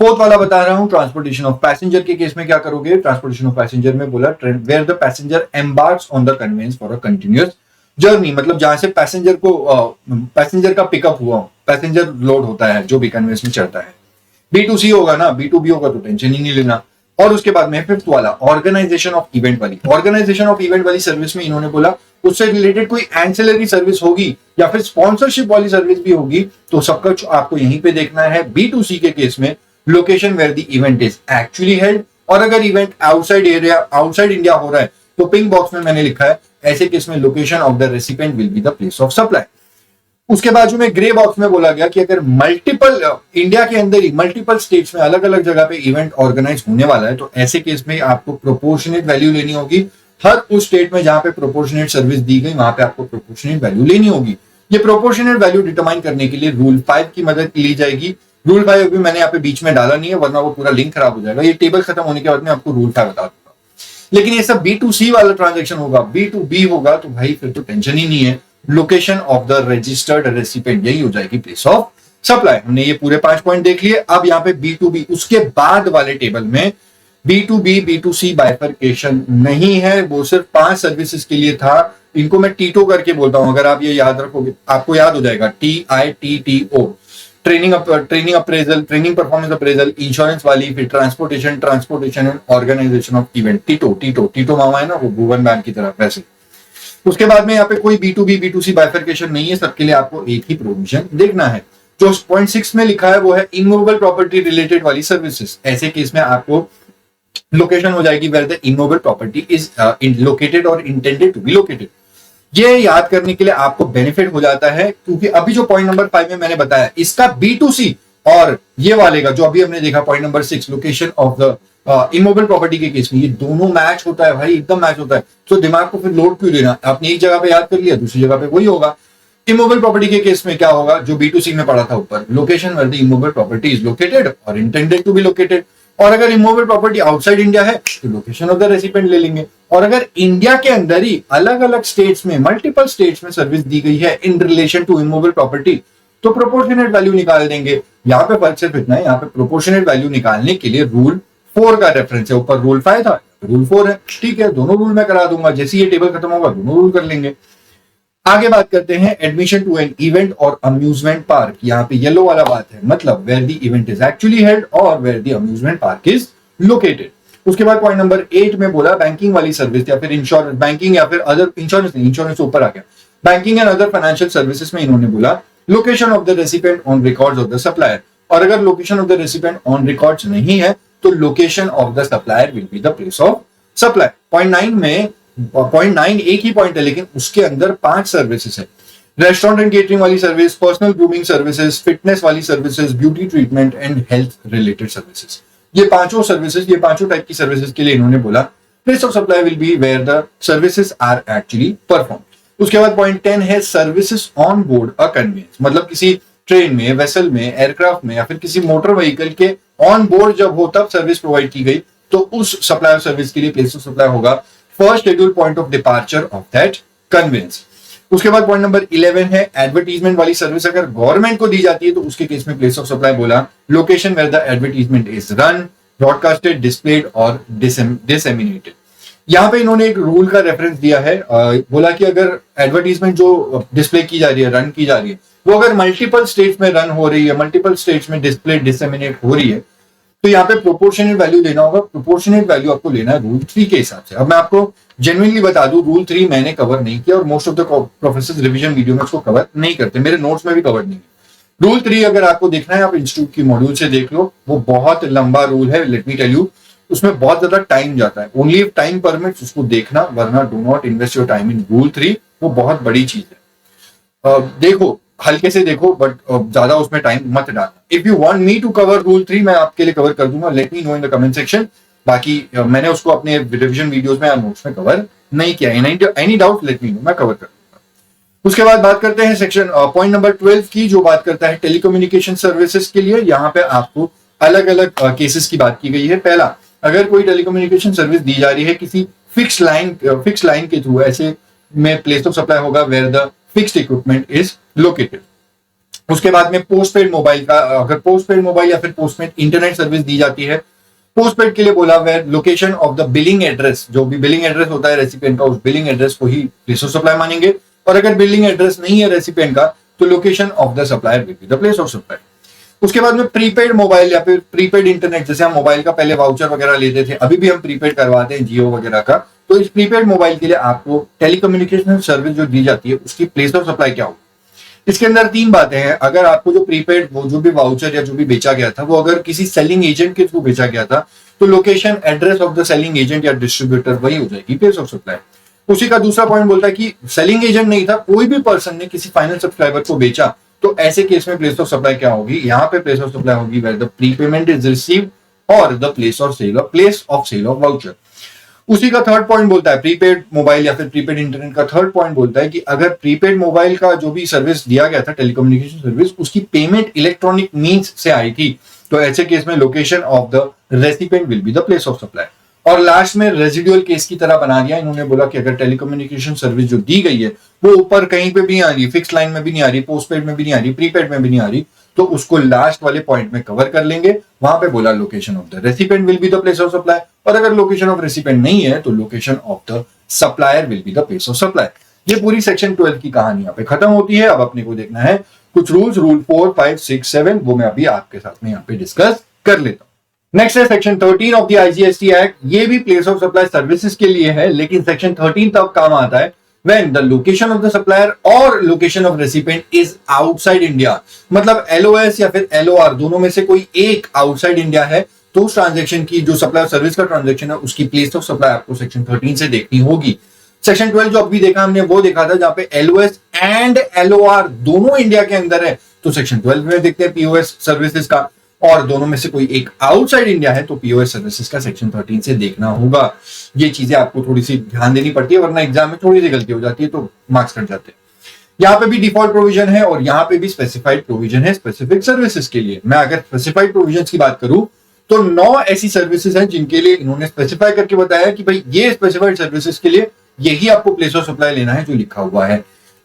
फोर्थ वाला बता रहा हूं, ट्रांसपोर्टेशन ऑफ पैसेंजर के केस में क्या करोगे, ट्रांसपोर्टेशन ऑफ पैसेंजर में बोला where the passenger embarks on the conveyance for a continuous journey, मतलब जहां से पैसेंजर का पिकअप हुआ, पैसेंजर लोड होता है जो भी कन्वेंस में चढ़ता है। B2C होगा ना, B2B होगा तो टेंशन ही नहीं लेना। और उसके बाद में फिफ्थ वाला, ऑर्गेनाइजेशन ऑफ इवेंट वाली सर्विस में इन्होंने बोला उससे रिलेटेड कोई एंसिलरी सर्विस होगी या फिर स्पॉन्सरशिप वाली सर्विस भी होगी तो सब कुछ आपको यहीं पे देखना है। B2C के केस में location where the event is actually held, और अगर इवेंट आउटसाइड इंडिया हो रहा है तो पिंक बॉक्स में मैंने लिखा है ऐसे केस में location of the recipient will be the place of supply. उसके बाजू में ग्रे बॉक्स में बोला गया कि अगर मल्टीपल इंडिया के अंदर ही मल्टीपल स्टेट्स में अलग अलग जगह पे इवेंट ऑर्गेनाइज होने वाला है, तो ऐसे केस में आपको प्रोपोर्शनेट वैल्यू लेनी होगी। हर उस स्टेट में जहां पे प्रोपोर्शनेट सर्विस दी गई वहां पे आपको प्रोपोर्शनेट वैल्यू लेनी होगी। ये प्रोपोर्शनेट वैल्यू डिटरमाइन करने के लिए रूल 5 की मदद ली जाएगी। रूल 5 अभी मैंने यहाँ पे बीच में डाला नहीं है, वरना वो पूरा लिंक खराब हो जाएगा। ये टेबल खत्म होने के बाद में आपको रूल 5 बता दूंगा। लेकिन ये सब B2C वाला ट्रांजेक्शन होगा, B2B होगा तो भाई फिर तो टेंशन ही नहीं है। Location of the registered recipient यही हो जाएगी प्लेस ऑफ सप्लाई। हमने ये पूरे 5 पॉइंट देख लिए। अब यहाँ पे B2B उसके बाद वाले टेबल में B2B B2C बाइफरकेशन नहीं है, वो सिर्फ 5 सर्विसेज के लिए था। इनको मैं टीटो करके बोलता हूं, अगर आप ये याद रखोगे आपको याद हो जाएगा, TITTO। Training appraisal, training performance appraisal, insurance वाली, फिर transportation and organisation of event. टीटो मामा है ना, वो भुवन बैंक की तरह वैसे। उसके बाद में यहाँ पे कोई B2B B2C बाइफरकेशन नहीं है, सबके लिए आपको एक ही प्रोविजन देखना है। जो पॉइंट 6 में लिखा है वो है इमूवेबल प्रॉपर्टी रिलेटेड वाली सर्विसेज। ऐसे केस में आपको लोकेशन हो जाएगी where the immovable property is located और इंटेंडेड टू बी लोकेटेड। ये याद करने के लिए आपको बेनिफिट हो जाता है, क्योंकि अभी जो पॉइंट नंबर 5 में मैंने बताया इसका B2C और ये वाले का जो अभी हमने देखा point number 6 location of the immovable property के केस में ये दोनों मैच होता है भाई, एकदम मैच होता है। तो दिमाग को फिर लोड क्यों देना, आपने एक जगह पे याद कर लिया, दूसरी जगह पे वही होगा। इमूवेबल प्रॉपर्टी के केस में क्या होगा, जो B2C में पढ़ा था ऊपर, location where the immovable property is located और इंटेंडेड टू बी लोकेटेड। और अगर इमूवेबल प्रॉपर्टी आउटसाइड इंडिया है तो लोकेशन ऑफ द रेसिपिएंट ले लेंगे। और अगर इंडिया के अंदर ही अलग अलग स्टेट्स में मल्टीपल स्टेट्स में सर्विस दी गई है in relation to immovable property तो प्रोपोर्शनेट वैल्यू निकाल देंगे। यहाँ पे फर्क सिर्फ इतना है, यहाँ पे प्रोपोर्शनेट वैल्यू निकालने के लिए रूल 4 का रेफरेंस है। ऊपर रूल 5 था, रूल 4 है। ठीक है, दोनों रूल मैं करा दूंगा, जैसे ये टेबल खत्म होगा दोनों रूल कर लेंगे। आगे बात करते हैं एडमिशन टू एन इवेंट और अम्यूजमेंट पार्क। यहाँ पे येलो वाला बात है, मतलब where the event is actually held और where the amusement park is located. उसके बाद पॉइंट नंबर 8 में बोला बैंकिंग वाली सर्विस या फिर इंश्योरेंस, बैंकिंग या फिर अदर इंश्योरेंस नहीं, इंश्योरेंस ऊपर आ गया, banking and other financial services में इन्होंने बोला location of the recipient on records of the supplier. और अगर location of the recipient on records नहीं है तो location of the supplier will be the place of supply. Point 9 में, point 9 एक ही पॉइंट है लेकिन उसके अंदर 5 सर्विसेज है। रेस्टोरेंट एंड केटरिंग वाली service, personal grooming services, fitness वाली services, beauty treatment and health related services. ये पांचों सर्विसेज, ये पांचों टाइप की सर्विसेज के लिए इन्होंने बोला place of supply will be where the services are actually perform. उसके बाद पॉइंट 10 है services on board a conveyance, मतलब किसी ट्रेन में, वेसल में, एयरक्राफ्ट में या फिर किसी मोटर व्हीकल के ऑन बोर्ड जब हो तब सर्विस प्रोवाइड की गई तो उस सप्लाई सर्विस के लिए प्लेस ऑफ सप्लाई होगा first schedule point of departure of that conveyance. उसके बाद पॉइंट नंबर 11 है एडवर्टीजमेंट वाली सर्विस। अगर गवर्नमेंट को दी जाती है तो उसके केस में प्लेस ऑफ सप्लाई बोला location where the advertisement is run, broadcasted, displayed और डिसेमिनेटेड। यहाँ पे इन्होंने एक रूल का रेफरेंस दिया है, बोला कि अगर एडवर्टीजमेंट जो डिस्प्ले की जा रही है, रन की जा रही है, वो अगर मल्टीपल स्टेट्स में रन हो रही है, मल्टीपल स्टेट्स में डिस्प्ले डिसेमिनेट हो रही है तो यहाँ पे प्रोपोर्शनेट वैल्यू लेना होगा। प्रोपोर्शनेट वैल्यू आपको लेना है रूल 3 के हिसाब से। अब मैं आपको जेन्युइनली बता दूं, रूल 3 मैंने कवर नहीं किया और most of the professor revision video में उसको कवर नहीं करते, मेरे नोट्स में भी कवर नहीं है। रूल 3 अगर आपको देखना है आप इंस्टीट्यूट की मॉड्यूल से देख लो, वो बहुत लंबा रूल है, लेट मी टेल यू, उसमें बहुत ज्यादा टाइम जाता है। ओनली इफ टाइम परमिट्स उसको देखना, वरना do not invest your time in rule 3, वो बहुत बड़ी चीज है। देखो, हल्के से देखो बट ज्यादा उसमें टाइम मत डालना। If you want me to cover rule 3 मैं आपके लिए कवर कर दूंगा, let me know in the comment section. बाकी मैंने उसको अपने रिवीजन वीडियोस में या नोट्स में कवर नहीं किया। Any doubt late me no, मैं कवर कर दूंगा। उसके बाद बात करते हैं सेक्शन पॉइंट नंबर 12 की, जो बात करता है टेलीकम्युनिकेशन सर्विसेज के लिए। यहाँ पे आपको अलग अलग केसेस की बात की गई है। पहला, अगर कोई टेलीकम्युनिकेशन सर्विस दी जा रही है किसी फिक्स लाइन के थ्रू, ऐसे में प्लेस ऑफ सप्लाई होगा where the fixed equipment is located. उसके बाद में पोस्टपेड मोबाइल का, अगर पोस्टपेड मोबाइल या फिर पोस्टपेड इंटरनेट सर्विस दी जाती है, पोस्टपेड के लिए बोला where location of the billing address, जो भी बिलिंग एड्रेस होता है रेसिपिएंट का, उस बिलिंग एड्रेस को ही प्लेस ऑफ सप्लाई मानेंगे। और अगर बिलिंग एड्रेस नहीं है रेसिपिएंट का तो location of the supplier will be the place of supply. उसके बाद में प्रीपेड मोबाइल या फिर प्रीपेड इंटरनेट, जैसे हम मोबाइल का पहले वाउचर वगैरह लेते थे, अभी भी हम प्रीपेड करवाते हैं जियो वगैरह का, तो इस प्रीपेड मोबाइल के लिए आपको टेलीकम्युनिकेशन सर्विस जो दी जाती है उसकी प्लेस ऑफ सप्लाई क्या होगी। इसके अंदर 3 बातें हैं। अगर आपको जो प्रीपेड, वो जो भी वाउचर या जो भी बेचा गया था, वो अगर किसी सेलिंग एजेंट के थ्रू बेचा गया था तो location, address of the selling agent या डिस्ट्रीब्यूटर वही हो जाएगी प्लेस ऑफ सप्लाई। उसी का दूसरा पॉइंट बोलता है कि सेलिंग एजेंट नहीं था, कोई भी पर्सन ने किसी फाइनल सब्सक्राइबर को बेचा, तो ऐसे केस में प्लेस ऑफ सप्लाई क्या होगी, यहाँ पे प्लेस ऑफ सप्लाई होगी where the prepayment is received और the place of sale of voucher. उसी का थर्ड पॉइंट बोलता है प्रीपेड मोबाइल या फिर प्रीपेड इंटरनेट का थर्ड पॉइंट बोलता है कि अगर प्रीपेड मोबाइल का जो भी सर्विस दिया गया था, टेलीकम्युनिकेशन सर्विस, उसकी पेमेंट इलेक्ट्रॉनिक मीन्स से आई थी, तो ऐसे केस में location of the recipient will be the place of supply. और लास्ट में रेजिडुअल केस की तरह बना दिया इन्होंने, बोला कि अगर टेलीकम्युनिकेशन सर्विस जो दी गई है वो ऊपर कहीं पे भी नहीं आ रही, फिक्स लाइन में भी नहीं आ रही, पोस्टपेड में भी नहीं आ रही, प्रीपेड में भी नहीं आ रही, तो उसको लास्ट वाले पॉइंट में कवर कर लेंगे। वहां पे बोला location of the recipient will be the place of supply, और अगर लोकेशन ऑफ रेसिपिएंट नहीं है तो location of the supplier will be the place of supply. ये पूरी सेक्शन 12 की कहानी यहाँ पे खत्म होती है। अब अपने को देखना है कुछ रूल 4, 5, 6, 7, वो मैं अभी आपके साथ में यहाँ पे डिस्कस कर लेता हूँ। नेक्स्ट है section 13 of the IGST act. ये भी प्लेस ऑफ सप्लाई सर्विसेज के लिए है, लेकिन सेक्शन 13 तब काम आता है when the location of the supplier और location of recipient is outside India। मतलब LOS या फिर LOR दोनों में से कोई एक आउटसाइड इंडिया है, तो उस ट्रांजेक्शन की जो सप्लाई सर्विस का ट्रांजेक्शन है उसकी प्लेस ऑफ सप्लाई आपको सेक्शन 13 से देखनी होगी। सेक्शन 12 जो अभी देखा हमने वो देखा था जहां पे LOS एंड LOR दोनों इंडिया के अंदर है, तो सेक्शन 12 में देखते हैं POS सर्विसेज का, और दोनों में से कोई एक आउटसाइड इंडिया है तो पीओएस सर्विसेज का सेक्शन 13 से देखना होगा। ये चीजें आपको थोड़ी सी ध्यान देनी पड़ती है, वरना एग्जाम में थोड़ी सी गलती हो जाती है तो मार्क्स कट जाते हैं। यहाँ पे भी डिफॉल्ट प्रोविजन है और यहाँ पे भी स्पेसिफाइड प्रोविजन है स्पेसिफिक सर्विसेज के लिए। मैं अगर स्पेसिफाइड प्रोविजन की बात करूं तो 9 ऐसी सर्विसेज हैं जिनके लिए इन्होंने स्पेसिफाई करके बताया कि भाई ये स्पेसिफाइड सर्विसेज के लिए यही आपको प्लेस ऑफ सप्लाई लेना है जो लिखा हुआ है।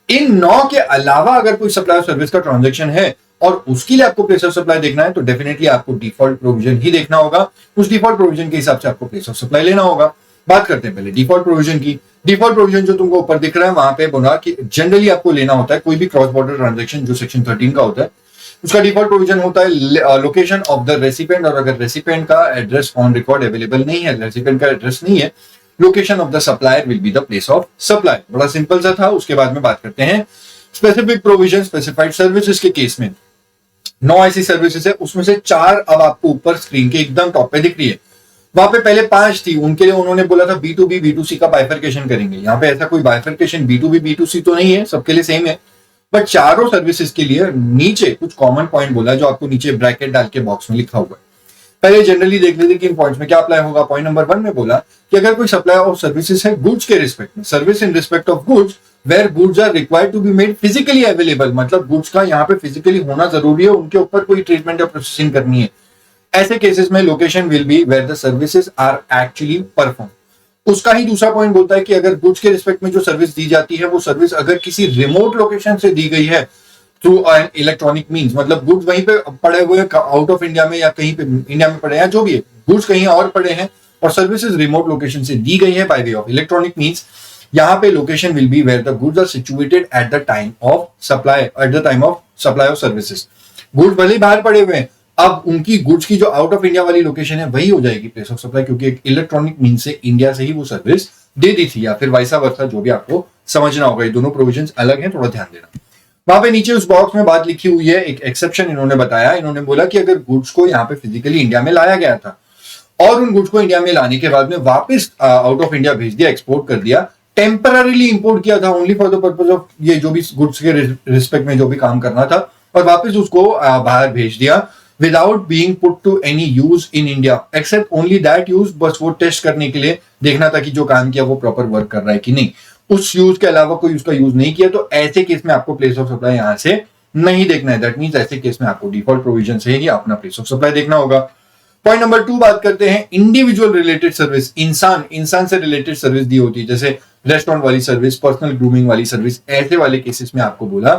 इन 9 के अलावा अगर कोई सप्लाई सर्विस का ट्रांजेक्शन है और उसके लिए आपको प्लेस ऑफ सप्लाई देखना है तो डेफिनेटली आपको डिफॉल्ट प्रोविजन ही देखना होगा। उस डिफॉल्ट प्रोविजन के हिसाब से आपको प्लेस ऑफ सप्लाई लेना होगा। बात करते हैं पहले डिफॉल्ट प्रोविजन की। डिफॉल्ट प्रोविजन जो तुमको ऊपर दिख रहा है वहां पे बोला कि जनरली आपको लेना होता है कोई भी क्रॉस बॉर्डर ट्रांजेक्शन जो सेक्शन 13 का होता है उसका डिफॉल्ट प्रोविजन होता है लोकेशन ऑफ द रेसिपिएंट, और अगर रेसिपिएंट का एड्रेस ऑन रिकॉर्ड अवेलेबल नहीं है, रेसिपिएंट का एड्रेस नहीं है, location of the supplier will be the place of supply. बड़ा सिंपल सा था। उसके बाद में बात करते हैं स्पेसिफिक प्रोविजन स्पेसिफाइड सर्विसेज के केस में। 9 ऐसी सर्विसेज है, उसमें से 4 अब आपको ऊपर स्क्रीन के एकदम टॉप पे दिख रही है। वहां पे पहले 5 थी, उनके लिए उन्होंने बोला था B2B B2C का बाइफरकेशन करेंगे। यहाँ पे ऐसा कोई बाइफरकेशन B2B B2C तो नहीं है, सबके लिए सेम है, बट चारों सर्विसेज के लिए नीचे कुछ कॉमन पॉइंट बोला है जो आपको नीचे ब्रैकेट डाल के बॉक्स में लिखा हुआ है। पहले जनरली देख लेते कि इन पॉइंट्स में क्या अप्लाई होगा। पॉइंट नंबर 1 में बोला कि अगर कोई सप्लाई ऑफ सर्विसेज है गुड्स के रिस्पेक्ट में, service in respect of goods where goods are required to be made physically available, मतलब गुड्स का यहाँ पे फिजिकली होना जरूरी है, उनके ऊपर कोई ट्रीटमेंट या प्रोसेसिंग करनी है। ऐसे केसेस में location will be where the services are actually perform. उसका ही दूसरा पॉइंट बोलता है कि अगर गुड्स के रिस्पेक्ट में जो सर्विस दी जाती है वो सर्विस अगर किसी रिमोट लोकेशन से दी गई है थ्रू एन इलेक्ट्रॉनिक मीन्स, मतलब गुड्स वहीं पे पड़े हुए आउट ऑफ इंडिया में या कहीं पे इंडिया में पड़े हैं, जो भी है गुड्स कहीं और पड़े हैं और सर्विसेज रिमोट लोकेशन से दी गई है by way of electronic means, यहाँ पे location will be where the goods are situated at the time of supply, at the time of supply of services. Goods भले ही बाहर पड़े हुए हैं, अब उनकी गुड्स की जो आउट ऑफ इंडिया वाली लोकेशन है वही हो जाएगी प्लेस ऑफ सप्लाई, क्योंकि एक इलेक्ट्रॉनिक मीन से इंडिया से ही वो सर्विस दे दी थी, या फिर वाइसा वर्सा, जो भी आपको समझना होगा। ये दोनों प्रोविजंस अलग हैं, थोड़ा ध्यान देना। वहां पे नीचे उस बॉक्स में बात लिखी हुई है, एक एक्सेप्शन इन्होंने बताया। इन्होंने बोला कि अगर गुड्स को यहाँ पे फिजिकली इंडिया में लाया गया था और उन गुड्स को इंडिया में लाने के बाद में वापस आउट ऑफ इंडिया भेज दिया, एक्सपोर्ट कर दिया, टेम्पररीली इंपोर्ट किया था only for the purpose of ये जो भी गुड्स के रिस्पेक्ट में जो भी काम करना था, और वापस उसको बाहर भेज दिया without being put to any use in India except only that use, बस वो टेस्ट करने के लिए देखना था कि जो काम किया वो प्रॉपर वर्क कर रहा है कि नहीं, उस यूज के अलावा कोई उसका यूज नहीं किया, तो ऐसे केस में आपको प्लेस ऑफ सप्लाई यहां से नहीं देखना है। दैट मींस ऐसे केस में आपको डिफॉल्ट प्रोविजन से ही अपना प्लेस ऑफ सप्लाई देखना होगा। पॉइंट नंबर 2 बात करते हैं इंडिविजुअल रिलेटेड सर्विस। इंसान से रिलेटेड सर्विस दी होती है, जैसे रेस्टोरेंट वाली सर्विस, पर्सनल ग्रूमिंग वाली सर्विस, ऐसे वाले केसेस में आपको बोला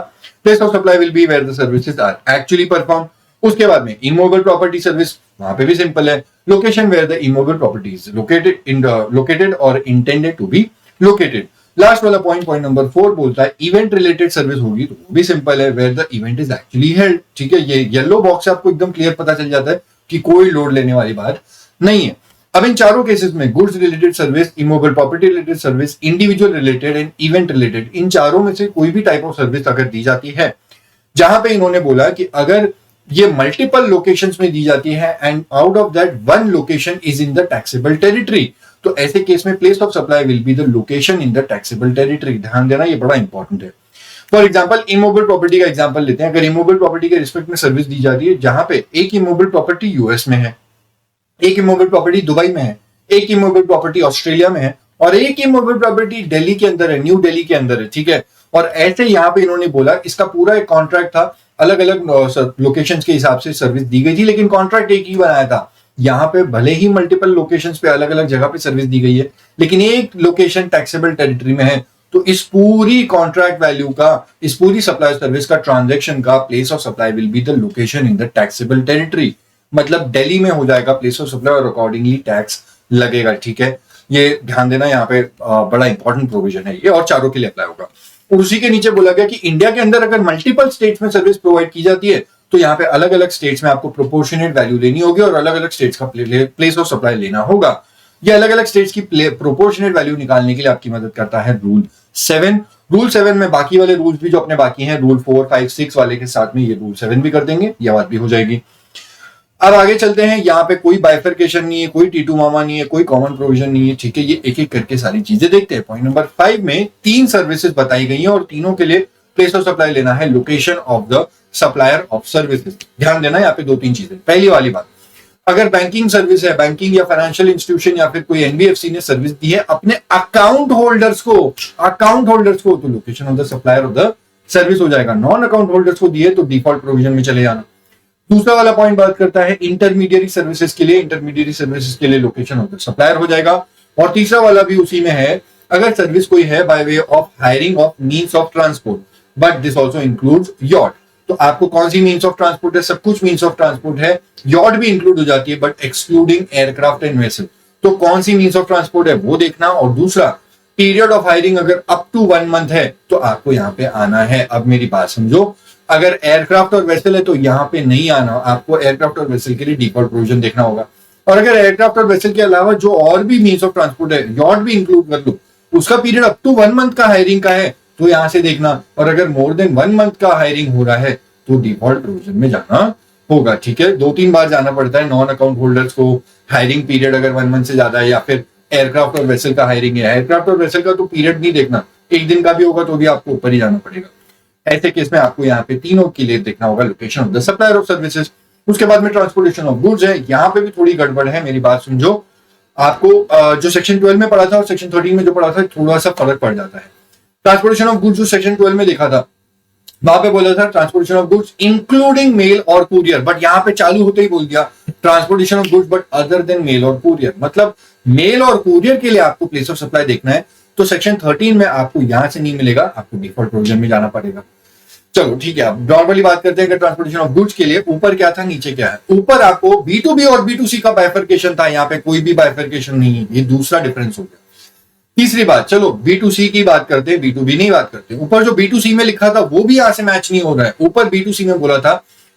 place of supply will be where the services are actually perform. उसके बाद में इमोबल प्रॉपर्टी सर्विस, वहां पे भी सिंपल है, location where the immovable property is located और intended to be located. Last वाला पॉइंट नंबर 4 बोलता है इवेंट रिलेटेड सर्विस होगी, तो वो भी सिंपल है, where the event is actually held. ठीक है, ये येलो बॉक्स से आपको एकदम क्लियर पता चल जाता है कि कोई लोड लेने वाली बात नहीं है। अब इन चारों केसेस में goods related service, immovable property related service, individual related and event related, इन चारों में से कोई भी टाइप ऑफ सर्विस अगर दी जाती है, जहां पे इन्होंने बोला कि अगर ये मल्टीपल लोकेशंस में दी जाती है and out of that one location is in the taxable territory, तो ऐसे केस में place of supply will be the location in the taxable territory. ध्यान देना, ये बड़ा इंपॉर्टेंट है। फॉर एग्जाम्पल इमोबल प्रॉपर्टी का एग्जाम्पल लेते हैं। अगर इमोबल प्रॉपर्टी के रिस्पेक्ट में सर्विस दी जा रही है जहां पे एक इमोबल प्रॉपर्टी यूएस में है, एक इमोबल प्रॉपर्टी दुबई में है, एक इमोबल प्रॉपर्टी ऑस्ट्रेलिया में है और एक इमोबल प्रॉपर्टी दिल्ली के अंदर है, न्यू दिल्ली के अंदर है, ठीक है। और ऐसे यहाँ पे इन्होंने बोला, इसका पूरा एक कॉन्ट्रैक्ट था, अलग अलग लोकेशंस के हिसाब से सर्विस दी गई थी, लेकिन कॉन्ट्रैक्ट एक ही बनाया था। यहाँ पे भले ही मल्टीपल लोकेशंस पे अलग अलग जगह पे सर्विस दी गई है, लेकिन एक लोकेशन टैक्सेबल टेरिटरी में है, तो इस पूरी कॉन्ट्रैक्ट वैल्यू का, इस पूरी सप्लाई सर्विस का, ट्रांजैक्शन का place of supply will be the location in the taxable territory. मतलब दिल्ली में हो जाएगा प्लेस ऑफ सप्लाई और अकॉर्डिंगली टैक्स लगेगा, ठीक है। ये ध्यान देना, यहाँ पे बड़ा इंपॉर्टेंट प्रोविजन है ये, और चारों के लिए अप्लाई होगा। और उसी के नीचे बोला गया कि इंडिया के अंदर अगर मल्टीपल स्टेट्स में सर्विस प्रोवाइड की जाती है तो यहाँ पे अलग अलग स्टेट्स में आपको प्रोपोर्शनेट वैल्यू लेनी होगी और अलग अलग स्टेट्स का प्लेस ऑफ सप्लाई लेना होगा। ये अलग अलग स्टेट्स की प्रोपोर्शनेट वैल्यू निकालने के लिए आपकी मदद करता है रूल 7। रूल 7 में बाकी वाले रूल्स भी जो अपने बाकी हैं, रूल 4, 5, 6 वाले के साथ में ये रूल 7 भी कर देंगे, यह बात भी हो जाएगी। अब आगे चलते हैं। यहाँ पे कोई बाइफरकेशन नहीं है, कोई टीटू मामा नहीं है, कोई कॉमन प्रोविजन नहीं है, ठीक है। ये एक एक करके सारी चीजें देखते हैं। पॉइंट नंबर 5 में 3 सर्विसेज बताई गई हैं और तीनों के लिए प्लेस ऑफ सप्लाई लेना है location of the supplier of services. ध्यान देना, यहाँ पे 2-3 चीजें। पहली वाली बात, अगर बैंकिंग सर्विस है, बैंकिंग या फाइनेंशियल इंस्टीट्यूशन या फिर कोई एनबीएफसी ने सर्विस दी है अपने अकाउंट होल्डर्स को, तो location of the supplier of the service हो जाएगा। नॉन अकाउंट होल्डर्स को दिए तो डिफॉल्ट प्रोविजन में चले जाना। दूसरा वाला पॉइंट बात करता है इंटरमीडिएरी सर्विसेज के लिए, इंटरमीडिएरी सर्विसेज के लिए लोकेशन ऑफ द सप्लायर हो जाएगा। और तीसरा वाला भी उसी में है, अगर सर्विस कोई है by way of hiring of means of transport, but this also includes yacht. तो आपको कौन सी मींस ऑफ ट्रांसपोर्ट है, सब कुछ मींस ऑफ ट्रांसपोर्ट है, यॉट भी इंक्लूड हो जाती है, but excluding aircraft and vessel. तो कौन सी मींस ऑफ ट्रांसपोर्ट है वो देखना। और दूसरा, पीरियड ऑफ हायरिंग अगर अप टू 1 मंथ है तो आपको यहाँ पे आना है। अब मेरी बात समझो, अगर एयरक्राफ्ट और वेसल है तो यहाँ पे नहीं आना, आपको एयरक्राफ्ट और वेसल के लिए डिफॉल्ट प्रोविजन देखना होगा। और अगर एयरक्राफ्ट और वेसल के अलावा जो और भी मींस ऑफ ट्रांसपोर्ट है, यॉट भी इंक्लूड कर लो, उसका पीरियड अप टू 1 मंथ का हायरिंग का है तो यहां से देखना। और अगर मोर देन 1 मंथ का हायरिंग हो रहा है तो डिफॉल्ट प्रोविजन में जाना होगा, ठीक है। 2-3 बार जाना पड़ता है। नॉन अकाउंट होल्डर्स को हायरिंग पीरियड अगर 1 मंथ से ज्यादा है, या फिर एयरक्राफ्ट और वेसल का हायरिंग है। एयरक्राफ्ट और वेसल का तो पीरियड नहीं देखना, 1 दिन का भी होगा तो भी आपको ऊपर ही जाना पड़ेगा। ऐसे केस में आपको यहाँ पे तीनों के लिए देखना होगा location of the supplier of services. उसके बाद में ट्रांसपोर्टेशन ऑफ गुड्स है, यहाँ पे भी थोड़ी गड़बड़ है, मेरी बात समझो। आपको जो सेक्शन 12 में पढ़ा था और सेक्शन 13 में जो पढ़ा था थोड़ा सा फर्क पड़ जाता है। ट्रांसपोर्टेशन ऑफ गुड्स जो सेक्शन 12 में देखा था, वहां पे बोला था transportation of goods including mail और कुरियर, बट यहाँ पे चालू होते ही बोल दिया transportation of goods but other than mail और कुरियर। मतलब मेल और कुरियर के लिए आपको प्लेस ऑफ सप्लाई देखना है तो सेक्शन 13 में आपको यहां से नहीं मिलेगा, आपको डिफॉल्ट प्रोविजन में जाना पड़ेगा। चलो ठीक है, अब नॉर्मली बात करते हैं कि ट्रांसपोर्टेशन ऑफ गुड्स के लिए ऊपर क्या था नीचे क्या है। ऊपर आपको B2B और B2C का बाइफरकेशन था, यहाँ पे कोई भी बाइफरकेशन नहीं है, ये दूसरा डिफरेंस हो गया। तीसरी बात, चलो B2C की बात करते हैं, B2B नहीं बात करते। ऊपर जो B2C में लिखा था वो भी यहां से मैच नहीं हो रहा है। ऊपर B2C में बोला था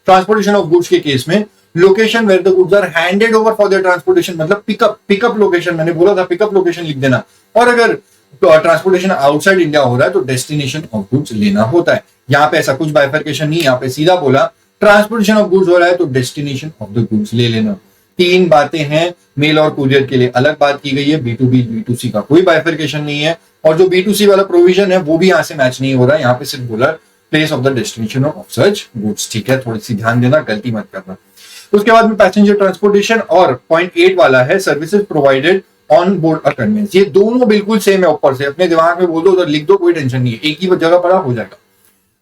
ट्रांसपोर्टेशन ऑफ गुड्स के केस में location where the goods are handed over for their transportation, मतलब पिकअप लोकेशन, मैंने बोला था पिकअप लोकेशन लिख देना। और अगर ट्रांसपोर्टेशन आउटसाइड इंडिया हो रहा है तो डेस्टिनेशन ऑफ गुड्स लेना होता है। यहाँ पे ऐसा कुछ बाइफरकेशन नहीं, यहाँ पे सीधा बोला ट्रांसपोर्टेशन ऑफ गुड्स हो रहा है तो डेस्टिनेशन ऑफ द गुड्स ले लेना। 3 बातें हैं। मेल और कुरियर के लिए अलग बात की गई है, B2B B2C का कोई बाइफरकेशन नहीं है। और जो B2C वाला प्रोविजन है वो भी यहाँ से मैच नहीं हो रहा है, यहाँ पे सिर्फ बोला place of the destination of such goods, ठीक है। थोड़ी सी ध्यान देना, गलती मत करना। उसके बाद में पैसेंजर ट्रांसपोर्टेशन और पॉइंट 8 वाला है services provided on board a convince. ये दोनों बिल्कुल सेम है, ऊपर से अपने दिमाग में बोल दो, उधर लिख दो, कोई टेंशन नहीं है, एक ही जगह पड़ा हो जाएगा।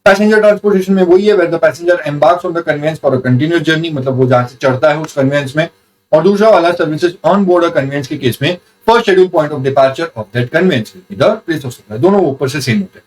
पैसेंजर ट्रांसपोर्टेशन में वही है where the passenger embarks on the conveyance for a continuous journey, मतलब वो जहां से चढ़ता है उस कन्वेंस में। और दूसरा वाला services on board a conveyance के केस में first schedule point of departure of that conveyance will be the place of supply. दोनों ऊपर से सेम होते हैं।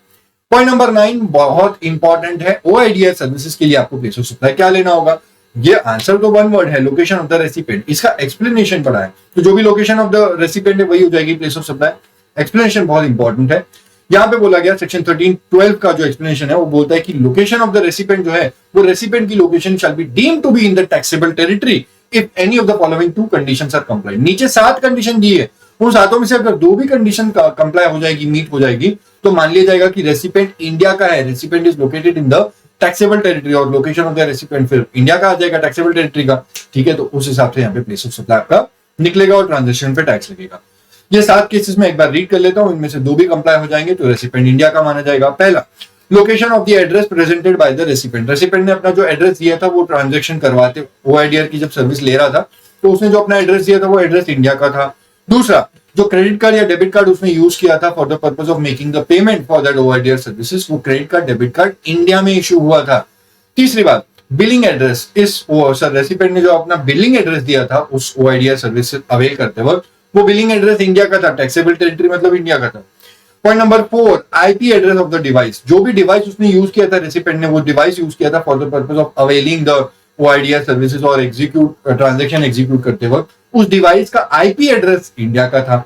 पॉइंट नंबर 9 बहुत इंपॉर्टेंट है, OIDS सर्विसेज के लिए आपको प्लेस ऑफ सप्लाई क्या लेना होगा। ये आंसर तो 1 वर्ड है, लोकेशन ऑफ द रेसिपिएंट। इसका एक्सप्लेनेशन पड़ा है तो जो भी लोकेशन ऑफ द रेसिपिएंट है वही हो जाएगी प्लेस ऑफ सप्लाई। एक्सप्लेनेशन बहुत इंपॉर्टेंट है। यहाँ पे बोला गया सेक्शन 13-12 का जो एक्सप्लेनेशन है वो बोलता है कि लोकेशन ऑफ द रेसिपिएंट जो है वो रेसिपिएंट की location shall be deemed to be in the taxable territory if any of the following 2 conditions are complied. नीचे 7 कंडीशन दी है, उन 7 में से अगर 2 भी कंडीशन का कंप्लाई हो जाएगी, मीट हो जाएगी, तो मान लिया जाएगा कि रेसिपिएंट इंडिया का है, recipient is located in the taxable territory, और लोकेशन ऑफ द रेसिपिएंट फिर इंडिया का आ जाएगा, टैक्सेबल टेरिटरी का, ठीक है। तो उस हिसाब से यहाँ पे प्लेस ऑफ सप्लाई आपका निकलेगा और ट्रांजैक्शन पे टैक्स लगेगा। ये 7 केसेस में एक बार रीड कर लेता हूं, इनमें से 2 भी कंप्लाई हो जाएंगे तो रेसिपेंट इंडिया का माना जाएगा। पहला, location of the address presented by the recipient. Recipient ने अपना जो एड्रेस दिया था वो ट्रांजैक्शन करवाते ओआईडीआर की जब सर्विस ले रहा था तो उसने जो अपना एड्रेस दिया था वो एड्रेस इंडिया का था। दूसरा, जो क्रेडिट कार्ड या डेबिट कार्ड उसने यूज किया था for the purpose of making the payment for that OIDAR services, वो credit card debit card India में इशू हुआ था। तीसरी बात, बिलिंग एड्रेस, इस रेसिपेंट ने जो अपना बिलिंग एड्रेस दिया था उस ओआईडीआर सर्विस अवेल करते वक्त वो बिलिंग एड्रेस इंडिया का था, टैक्सेबल टेरिटरी मतलब इंडिया का था। Point number 4, IP address of the device. जो भी डिवाइस उसने यूज किया था रेसिपेंट ने, वो डिवाइस यूज किया था for the purpose of availing the OIDAR services और एग्जीक्यूट ट्रांजैक्शन एग्जीक्यूट करते वक्त उस डिवाइस का आईपी एड्रेस इंडिया का था।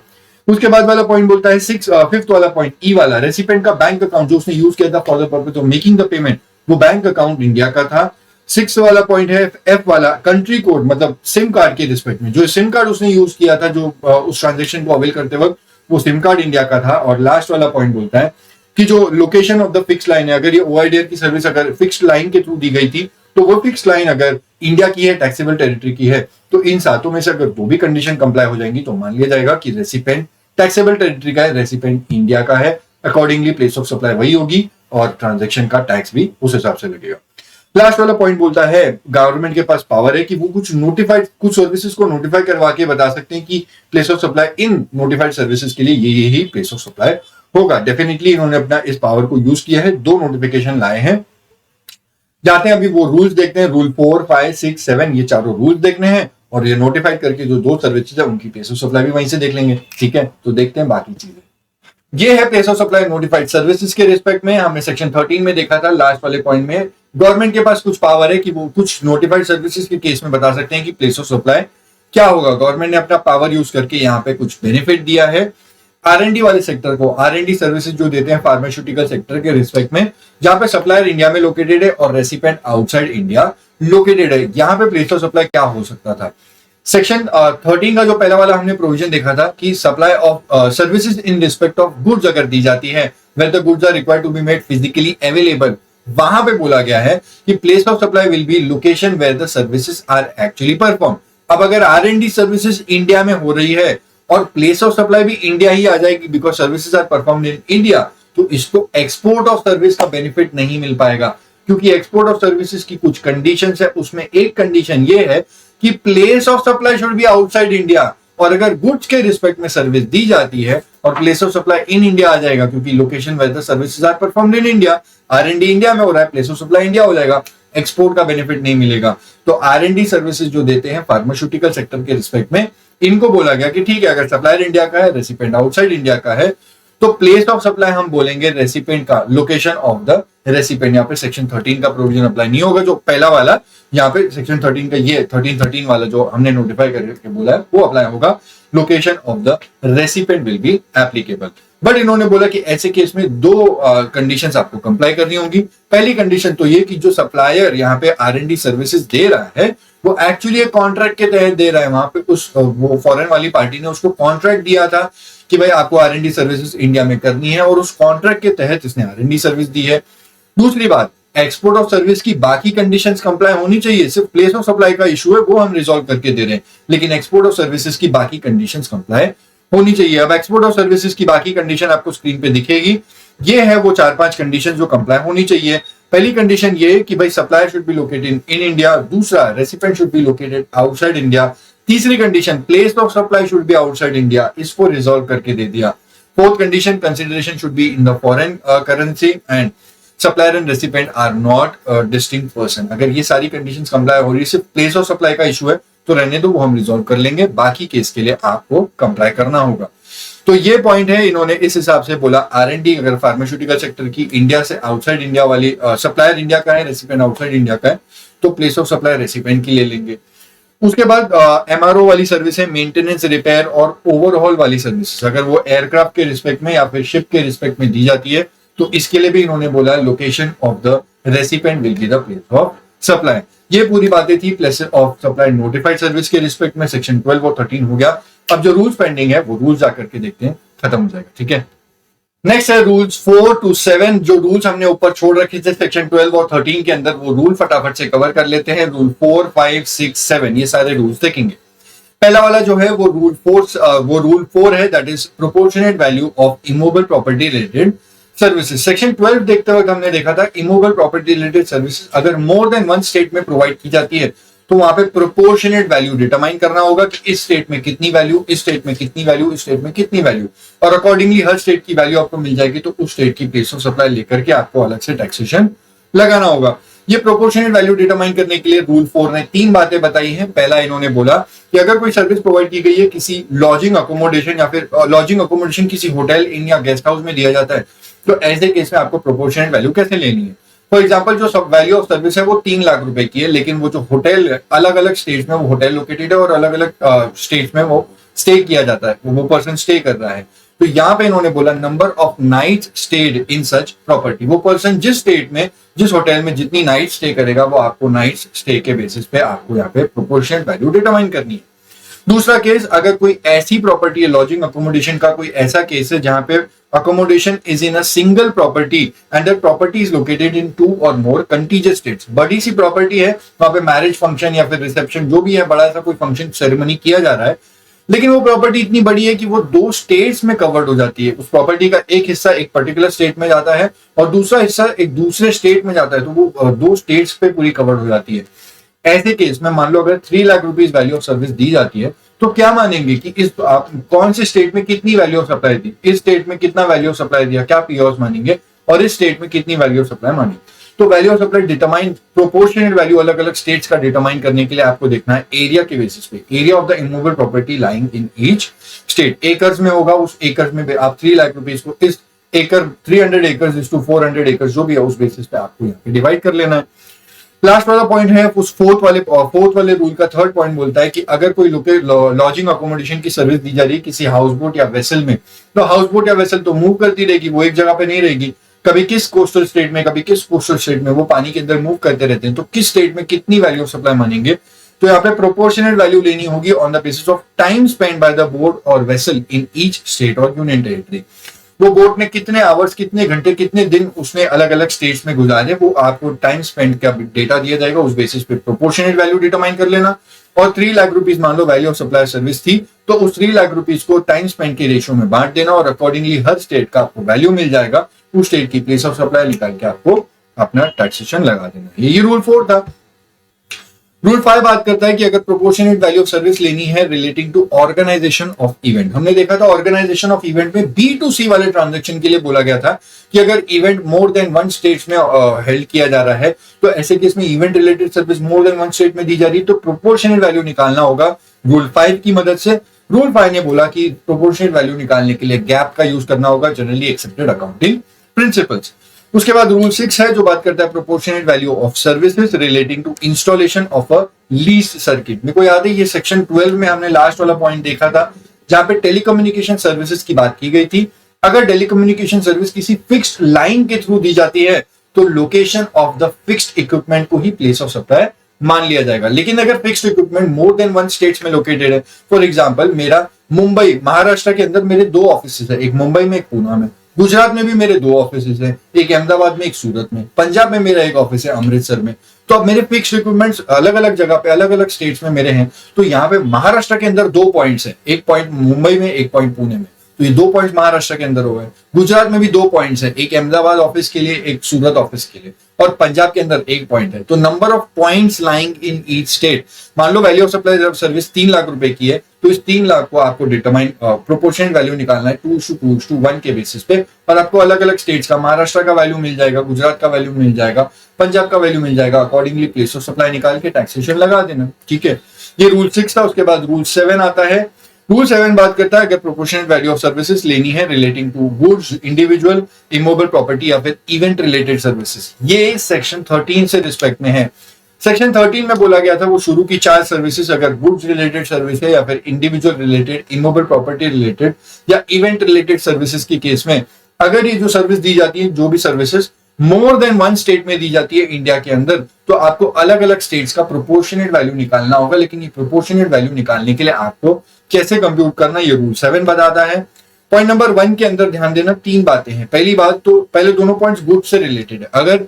उसके बाद वाला पॉइंट बोलता है फिफ्थ वाला पॉइंट ई वाला, रेसिपेंट का बैंक अकाउंट जो उसने यूज किया था for the purpose of making the payment वो बैंक अकाउंट इंडिया का था। 6 वाला पॉइंट है एफ वाला, कंट्री कोड मतलब सिम कार्ड के रिस्पेक्ट में जो सिम कार्ड उसने यूज किया था जो उस ट्रांजेक्शन को अवेल करते वक्त वो सिम कार्ड इंडिया का था। और लास्ट वाला पॉइंट बोलता है कि जो location of the fix line है, अगर ये ओआईडीआर की सर्विस अगर फिक्स्ड लाइन के थ्रू दी गई थी तो वो फिक्स लाइन अगर इंडिया की है, टैक्सेबल टेरिटरी की है, तो इन 7 में से अगर 2 भी कंडीशन कंप्लाई हो जाएंगी तो मान लिया जाएगा कि रेसिपेंट टैक्सेबल टेरिटरी का है, रेसिपेंट इंडिया का है। अकॉर्डिंगली प्लेस ऑफ सप्लाई वही होगी और ट्रांजैक्शन का टैक्स भी उस हिसाब से लगेगा। लास्ट वाला पॉइंट बोलता है गवर्नमेंट के पास पावर है कि वो कुछ सर्विसेज को नोटिफाई करवा के बता सकते हैं कि place of supply in notified services के लिए ये ही प्लेस ऑफ सप्लाई होगा। डेफिनेटली इन्होंने अपना इस पावर को यूज किया है, 2 नोटिफिकेशन लाए हैं। जाते हैं अभी वो रूल्स देखते हैं, रूल 4, 5, 6, 7 ये चारों रूल्स देखने हैं और ये नोटिफाइड करके जो 2 सर्विसेज है उनकी प्लेस ऑफ सप्लाई भी वहीं से देख लेंगे। ठीक है, तो देखते हैं बाकी चीजें। ये है place of supply notified services के रिस्पेक्ट में। हमने सेक्शन 13 में देखा था लास्ट वाले पॉइंट में गवर्नमेंट के पास कुछ पावर है कि वो कुछ नोटिफाइड सर्विसेज के केस में बता सकते हैं कि प्लेस ऑफ सप्लाई क्या होगा। गवर्नमेंट ने अपना पावर यूज करके यहाँ पे कुछ बेनिफिट दिया है आरएनडी वाले सेक्टर को। आरएनडी सर्विसेज जो देते हैं फार्मास्यूटिकल सेक्टर के रिस्पेक्ट में, जहां पे सप्लायर इंडिया में लोकेटेड है और रेसिपेंट आउटसाइड इंडिया लोकेटेड है, यहाँ पे प्लेस ऑफ सप्लाई क्या हो सकता था। सेक्शन 13 का जो पहला वाला हमने प्रोविजन देखा था कि supply of services in respect of goods अगर दी जाती है where the goods are required to be made physically available, वहां पे बोला गया है कि place of supply will be location where the services are actually perform. अब अगर आरएनडी सर्विसेज इंडिया में हो रही है और प्लेस ऑफ सप्लाई भी इंडिया ही आ जाएगी because services are performed in India, तो इसको एक्सपोर्ट ऑफ सर्विस का बेनिफिट नहीं मिल पाएगा क्योंकि एक्सपोर्ट ऑफ सर्विसेज की कुछ कंडीशंस है। उसमें एक कंडीशन ये है कि place of supply should be outside India, और अगर गुड्स के रिस्पेक्ट में सर्विस दी जाती है और place of supply in India आ जाएगा क्योंकि location where the services are performed in India, R and D India में हो रहा है, प्लेस ऑफ सप्लाई इंडिया हो जाएगा, एक्सपोर्ट का बेनिफिट नहीं मिलेगा। तो आरएनडी सर्विसेज जो देते हैं फार्मास्यूटिकल सेक्टर के रिस्पेक्ट में, इनको बोला गया कि ठीक है अगर सप्लायर इंडिया का है, रेसिपेंट आउटसाइड इंडिया का है, तो प्लेस ऑफ सप्लाई हम बोलेंगे रेसिपेंट का, लोकेशन ऑफ द रेसिपेंट। यहाँ पे सेक्शन 13 का प्रोविजन अप्लाई नहीं होगा, जो पहला वाला यहाँ पे सेक्शन 13 का ये 13 वाला जो हमने नोटिफाई करके बोला है वो अप्लाई होगा, location of the recipient will be applicable. But इन्होंने बोला कि ऐसे केस में 2 कंडीशंस आपको कंप्लाई करनी होगी। पहली कंडीशन तो ये कि जो सप्लायर यहाँ पे आरएनडी सर्विसेज दे रहा है वो एक्चुअली एक कॉन्ट्रैक्ट के तहत दे रहा है। वहां पे उस वो फॉरेन वाली पार्टी ने उसको कॉन्ट्रैक्ट दिया था कि भाई आपको आरएनडी सर्विसेज इंडिया में करनी है और उस कॉन्ट्रैक्ट के तहत इसने आरएनडी सर्विस दी है। दूसरी बात, एक्सपोर्ट ऑफ सर्विस की बाकी कंडीशंस कंप्लाई होनी चाहिए। सिर्फ प्लेस ऑफ सप्लाई का इशू है वो हम रिजॉल्व करके दे रहे हैं, लेकिन एक्सपोर्ट ऑफ सर्विसेज की बाकी कंडीशंस कंप्लाई होनी चाहिए। अब एक्सपोर्ट ऑफ सर्विसेज की बाकी कंडीशन आपको स्क्रीन पे दिखेगी। ये है वो 4-5 कंडीशन जो कंप्लाई होनी चाहिए। पहली कंडीशन ये कि भाई supplier should be located in India. दूसरा, recipient should be located outside India. तीसरी condition, place of supply should be outside India. इसको रिजॉल्व करके दे दिया। Fourth condition, consideration should be in the foreign currency and supplier and recipient are not distinct person. अगर ये सारी conditions comply हो रही है, सिर्फ प्लेस ऑफ सप्लाई का इशू है तो रहने दो, वो हम रिजॉल्व कर लेंगे। बाकी केस के लिए आपको कंप्लाई करना होगा। तो ये पॉइंट है, इन्होंने इस हिसाब से बोला आरएनडी अगर फार्मास्यूटिकल सेक्टर की इंडिया से आउटसाइड इंडिया वाली सप्लायर इंडिया का है, रेसिपेंट आउटसाइड इंडिया का है, तो प्लेस ऑफ सप्लाई रेसिपेंट की ले लेंगे। उसके बाद एमआरओ वाली सर्विस है, मेंटेनेंस, रिपेयर और ओवरहॉल वाली सर्विस, अगर वो एयरक्राफ्ट के रिस्पेक्ट में या फिर शिप के रिस्पेक्ट में दी जाती है तो इसके लिए भी इन्होंने बोला location of the recipient will be the place of supply. ये पूरी बातें थी place of supply notified service के रिस्पेक्ट में। सेक्शन 12 और 13 हो गया। अब जो रूल्स पेंडिंग है वो रूल्स जाकर के देखते हैं, खत्म हो जाएगा। ठीक है, नेक्स्ट है रूल्स 4 to 7। जो रूल्स हमने ऊपर छोड़ रखे थे सेक्शन 12 और 13 के अंदर, वो रूल फटाफट से कवर कर लेते हैं। रूल 4, 5, 6, 7 ये सारे रूल्स देखेंगे। पहला वाला जो है वो रूल 4 है, that is proportionate value of immovable property related services. Section 12 देखते वक्त हमने देखा था इमूवेबल प्रॉपर्टी रिलेटेड सर्विसेज अगर मोर देन वन स्टेट में प्रोवाइड की जाती है तो वहां पे प्रोपोर्शनेट वैल्यू डिटरमाइन करना होगा कि इस स्टेट में कितनी वैल्यू, इस स्टेट में कितनी वैल्यू, इस स्टेट में कितनी वैल्यू, और अकॉर्डिंगली हर स्टेट की वैल्यू आपको मिल जाएगी तो उस स्टेट की प्लेस ऑफ सप्लाई लेकर के आपको अलग से टैक्सेशन लगाना होगा। ये प्रोपोर्शनेट वैल्यू डिटरमाइन करने के लिए रूल 4 ने 3 बातें बताई हैं। पहला इन्होंने बोला कि अगर कोई सर्विस प्रोवाइड की गई है किसी लॉजिंग अकोमोडेशन या फिर लॉजिंग अकोमोडेशन किसी होटल इन या गेस्ट हाउस में दिया जाता है तो ऐसे केस में आपको प्रोपोर्शनेट वैल्यू कैसे लेनी है। फॉर एग्जाम्पल जो वैल्यू ऑफ सर्विस है वो 3 लाख रुपए की है, लेकिन वो जो होटल अलग अलग स्टेट में वो होटल लोकेटेड है और अलग अलग स्टेट में वो स्टे किया जाता है, वो पर्सन स्टे कर रहा है। तो यहाँ पे इन्होंने बोला number of night stayed in such property, वो पर्सन जिस स्टेट में जिस होटल में जितनी नाइट स्टे करेगा वो आपको नाइट स्टे के बेसिस पे आपको यहाँ पे प्रोपोर्शनेट वैल्यू डिटरमाइन करनी है। दूसरा केस, अगर कोई ऐसी प्रॉपर्टी है, लॉजिंग अकोमोडेशन का कोई ऐसा केस है जहां पे accommodation is in a single property and that property is located in 2 और मोर कंटीजियस स्टेट्स। बड़ी सी प्रॉपर्टी है, वहां पे मैरिज फंक्शन या फिर रिसेप्शन जो भी है, बड़ा सा कोई फंक्शन सेरेमनी किया जा रहा है, लेकिन वो प्रॉपर्टी इतनी बड़ी है कि वो 2 स्टेट्स में कवर्ड हो जाती है। उस प्रॉपर्टी का एक हिस्सा एक पर्टिकुलर स्टेट में जाता है और दूसरा हिस्सा एक दूसरे स्टेट में जाता है, तो वो 2 स्टेट्स पे पूरी कवर्ड हो जाती है। ऐसे केस में मान लो अगर 3 lakh rupees value of service दी जाती है तो क्या मानेंगे कि इस आप कौन से स्टेट में कितनी वैल्यू ऑफ सप्लाई दी, इस स्टेट में कितना वैल्यू ऑफ सप्लाई दिया, क्या पीओस मानेंगे, और इस स्टेट में कितनी वैल्यू ऑफ सप्लाई मानेंगे। तो value of supply determine, proportionate value अलग अलग स्टेट्स का डिटरमाइन करने के लिए आपको देखना है एरिया के बेसिस पे, area of the immovable property lying in each state. Acres में होगा, उस एकर्स में आप 3 लाख रुपीज को इस एकड़ 300 एकर्स इज टू 400 एकर्स जो भी है उस बेसिस पे आपको यहाँ पे डिवाइड कर लेना है। लास्ट वाला पॉइंट है उस फोर्थ वाले रूल का थर्ड पॉइंट बोलता है कि अगर कोई लॉजिंग अकोमोडेशन की सर्विस दी जा रही है किसी हाउस बोट या वेसल में, तो हाउस बोट या वेसल तो मूव करती रहेगी, वो एक जगह पे नहीं रहेगी, कभी किस कोस्टल स्टेट में कभी किस कोस्टल स्टेट में वो पानी के अंदर मूव करते रहते हैं, तो किस स्टेट में कितनी वैल्यू ऑफ सप्लाई मानेंगे। तो यहाँ पे प्रोपोर्शनेट वैल्यू लेनी होगी on the basis of time spend by the boat और वेसल इन ईच स्टेट और यूनियन टेरिटरी। वो बोट ने कितने आवर्स, कितने घंटे, कितने दिन उसने अलग अलग स्टेट्स में गुजारे, वो आपको टाइम स्पेंड का डेटा दिया जाएगा, उस बेसिस पे प्रोपोर्शनेट वैल्यू डिटरमाइन कर लेना। और 3 लाख रुपीज मान लो वैल्यू ऑफ सप्लाई सर्विस थी, तो उस 3 लाख रुपीज को टाइम स्पेंड के रेशियो में बांट देना और अकॉर्डिंगली हर स्टेट का आपको वैल्यू मिल जाएगा, उस स्टेट की प्लेस ऑफ सप्लाई निकाल के आपको अपना टैक्सेशन लगा देना। यही रूल 4 था। रूल 5 बात करता है कि अगर प्रोपोर्शनेट वैल्यू ऑफ सर्विस लेनी है relating to organisation of event. हमने देखा था ऑर्गेनाइजेशन ऑफ इवेंट में B2C वाले ट्रांजैक्शन के लिए बोला गया था कि अगर इवेंट मोर देन 1 स्टेट्स में हेल्ड किया जा रहा है तो ऐसे केस में event related service more than 1 state में दी जा रही है तो प्रोपोर्शनेट वैल्यू निकालना होगा रूल 5 की मदद से। रूल 5 ने बोला कि प्रोपोर्शनेट वैल्यू निकालने के लिए गैप का यूज करना होगा, जनरली एक्सेप्टेड अकाउंटिंग प्रिंसिपल्स। उसके बाद रूल 6 है जो बात करता है proportionate value of services relating to installation of a lease circuit. मेरे को याद है ये सेक्शन 12 में हमने लास्ट वाला पॉइंट देखा था जहां पे टेलीकम्युनिकेशन सर्विसेज की बात की गई थी। अगर टेलीकम्युनिकेशन सर्विस किसी फिक्स्ड लाइन के थ्रू दी जाती है तो location of the fixed equipment को ही प्लेस ऑफ सप्लाई मान लिया जाएगा। लेकिन अगर fixed equipment more than 1 states में लोकेटेड है, फॉर एग्जांपल मेरा मुंबई महाराष्ट्र के अंदर मेरे 2 ऑफिस है, एक मुंबई में एक पूना में, गुजरात में भी मेरे 2 ऑफिस हैं, एक अहमदाबाद में एक सूरत में, पंजाब में मेरा एक ऑफिस है अमृतसर में। तो अब मेरे फिक्स्ड इक्विपमेंट्स अलग अलग जगह पे अलग अलग स्टेट्स में मेरे हैं, तो यहाँ पे महाराष्ट्र के अंदर 2 पॉइंट्स हैं, एक पॉइंट मुंबई में एक पॉइंट पुणे में, तो ये 2 पॉइंट्स महाराष्ट्र के अंदर हो गए। गुजरात में भी 2 पॉइंट्स हैं, एक अहमदाबाद ऑफिस के लिए एक सूरत ऑफिस के लिए, और पंजाब के अंदर 1 पॉइंट है। तो number of points lying in each state, मान लो value of supply service 3 lakh रुपए की है तो इस 3 लाख को आपको डिटरमाइन प्रोपोर्शनेट वैल्यू निकालना है 2:1 के बेसिस पे, और आपको अलग अलग स्टेट्स का, महाराष्ट्र का वैल्यू मिल जाएगा, गुजरात का वैल्यू मिल जाएगा, पंजाब का वैल्यू मिल जाएगा, अकॉर्डिंगली प्लेस ऑफ सप्लाई निकाल के टैक्सेशन लगा देना। ठीक है, ये रूल 6 था। उसके बाद रूल 7 आता है। रूल 7 बात करता है अगर प्रोपोर्शनेट वैल्यू ऑफ सर्विसेज लेनी है relating to goods, individual, immovable property या फिर इवेंट रिलेटेड सर्विसेज, ये सेक्शन 13 से रिस्पेक्ट में है। सेक्शन 13 में बोला गया था वो शुरू की 4 सर्विसेज अगर गुड्स रिलेटेड सर्विस है या फिर individual related, immovable property related या इवेंट रिलेटेड सर्विसेज की केस में अगर ये जो सर्विस दी जाती है, जो भी सर्विसेज मोर देन 1 स्टेट में दी जाती है इंडिया के अंदर, तो आपको अलग अलग स्टेट्स का प्रोपोर्शनेट वैल्यू निकालना होगा। लेकिन ये प्रोपोर्शनेट वैल्यू निकालने के लिए आपको कैसे कंप्यूट करना, ये रूल 7 बताता है। पॉइंट नंबर 1 के अंदर ध्यान देना 3 बातें हैं। पहली बात तो पहले दोनों पॉइंट्स गुड्स से रिलेटेड है। अगर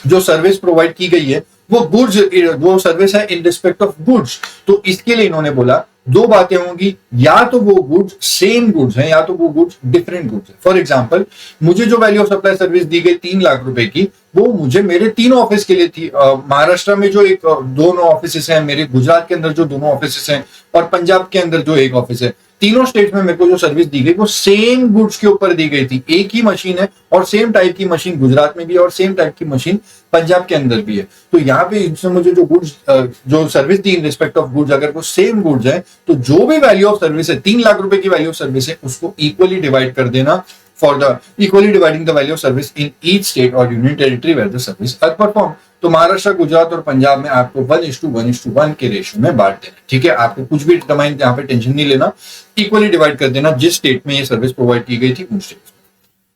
जो सर्विस प्रोवाइड की गई है वो गुड्स, वो सर्विस है इन रिस्पेक्ट ऑफ गुड्स, तो इसके लिए इन्होंने बोला दो बातें होंगी, या तो वो गुड्स सेम गुड्स हैं या तो वो गुड्स डिफरेंट गुड्स हैं। फॉर एग्जांपल, मुझे जो वैल्यू ऑफ सप्लाई सर्विस दी गई 3 लाख रुपए की, वो मुझे मेरे तीनों ऑफिस के लिए थी। महाराष्ट्र में जो एक दोनों ऑफिस हैं, मेरे गुजरात के अंदर जो दोनों ऑफिस हैं, और पंजाब के अंदर जो एक ऑफिस है, तीनों स्टेट में मेरे को जो सर्विस दी गई वो सेम गुड्स के ऊपर दी गई थी। एक ही मशीन है और सेम टाइप की मशीन गुजरात में भी है और सेम टाइप की मशीन पंजाब के अंदर भी है। तो यहाँ पे इसने मुझे जो गुड्स जो service the in respect of goods, अगर वो सेम गुड्स है तो जो भी वैल्यू ऑफ सर्विस है, 3 लाख रुपए की वैल्यू ऑफ सर्विस है, उसको इक्वली डिवाइड कर देना for the equally dividing the value of service in each state और union territory where the service are perform. तो महाराष्ट्र, गुजरात और पंजाब में आपको 1:1:1 के रेशियो में बांट देना। ठीक है, आपको कुछ भी डिटरमाइन यहाँ पे टेंशन नहीं लेना, इक्वली डिवाइड कर देना जिस स्टेट में ये सर्विस प्रोवाइड की गई थी उन स्टेट में।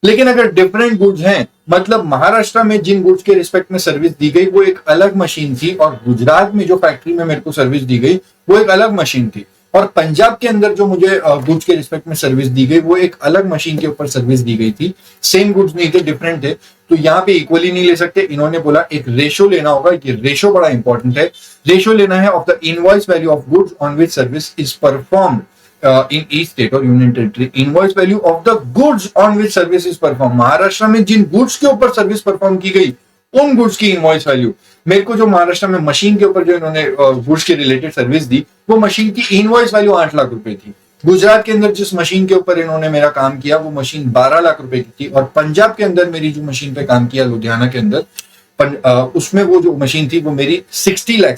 लेकिन अगर डिफरेंट गुड्स हैं, मतलब महाराष्ट्र में जिन गुड्स के रिस्पेक्ट में सर्विस दी गई वो एक अलग मशीन थी, और गुजरात में जो फैक्ट्री में मेरे को सर्विस दी गई वो एक अलग मशीन थी, और पंजाब के अंदर जो मुझे गुड्स के रिस्पेक्ट में सर्विस दी गई वो एक अलग मशीन के ऊपर सर्विस दी गई थी। सेम गुड्स नहीं थे, डिफरेंट थे, तो यहाँ पे इक्वली नहीं ले सकते। इन्होंने बोला एक रेशो लेना होगा, ये रेशो बड़ा इंपॉर्टेंट है। रेशो लेना है of the invoice value of goods on which service is performed in each state और union territory. Invoice value of the goods on which service is perform, Maharashtra में जिन गुड्स के ऊपर सर्विस परफॉर्म की गई उन गुड्स की इनवॉइस वैल्यू। मेरे को जो महाराष्ट्र में मशीन के ऊपर जो इन्होंने गुड्स के रिलेटेड सर्विस दी वो मशीन की इनवॉइस वैल्यू 8 लाख रुपए थी। गुजरात के अंदर जिस मशीन के ऊपर इन्होंने मेरा काम किया वो मशीन 12 लाख रुपए की थी, और पंजाब के अंदर मेरी जो मशीन पे काम किया लुधियाना के अंदर, उसमें वो जो मशीन थी वो मेरी 60 लाख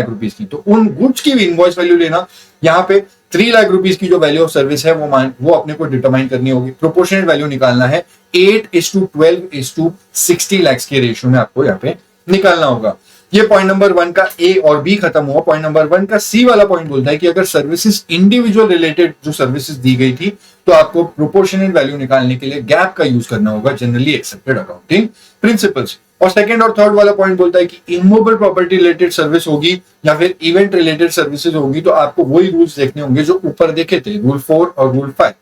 रुपीस की। तो उन गुड्स की इनवॉइस वैल्यू लेना, यहाँ पे 3 लाख रुपीस की जो वैल्यू ऑफ सर्विस है वो अपने को डिटरमाइन करनी होगी। प्रोपोर्शनल वैल्यू निकालना है 8:12:60 लाख के रेशियो में आपको यहाँ पे निकालना होगा। ये पॉइंट नंबर 1 का ए और बी खत्म हुआ। पॉइंट नंबर 1 का सी वाला पॉइंट बोलता है कि अगर सर्विसेज इंडिविजुअल रिलेटेड जो सर्विसेज दी गई थी तो आपको प्रोपोर्शनल वैल्यू निकालने के लिए गैप का यूज करना होगा, जनरली एक्सेप्टेड अकाउंटिंग प्रिंसिपल्स। और सेकंड और थर्ड वाला पॉइंट बोलता है कि इमूवेबल प्रॉपर्टी रिलेटेड सर्विस होगी या फिर इवेंट रिलेटेड सर्विसेज होगी तो आपको वही रूल्स देखने होंगे जो ऊपर देखे थे, रूल 4 और रूल 5।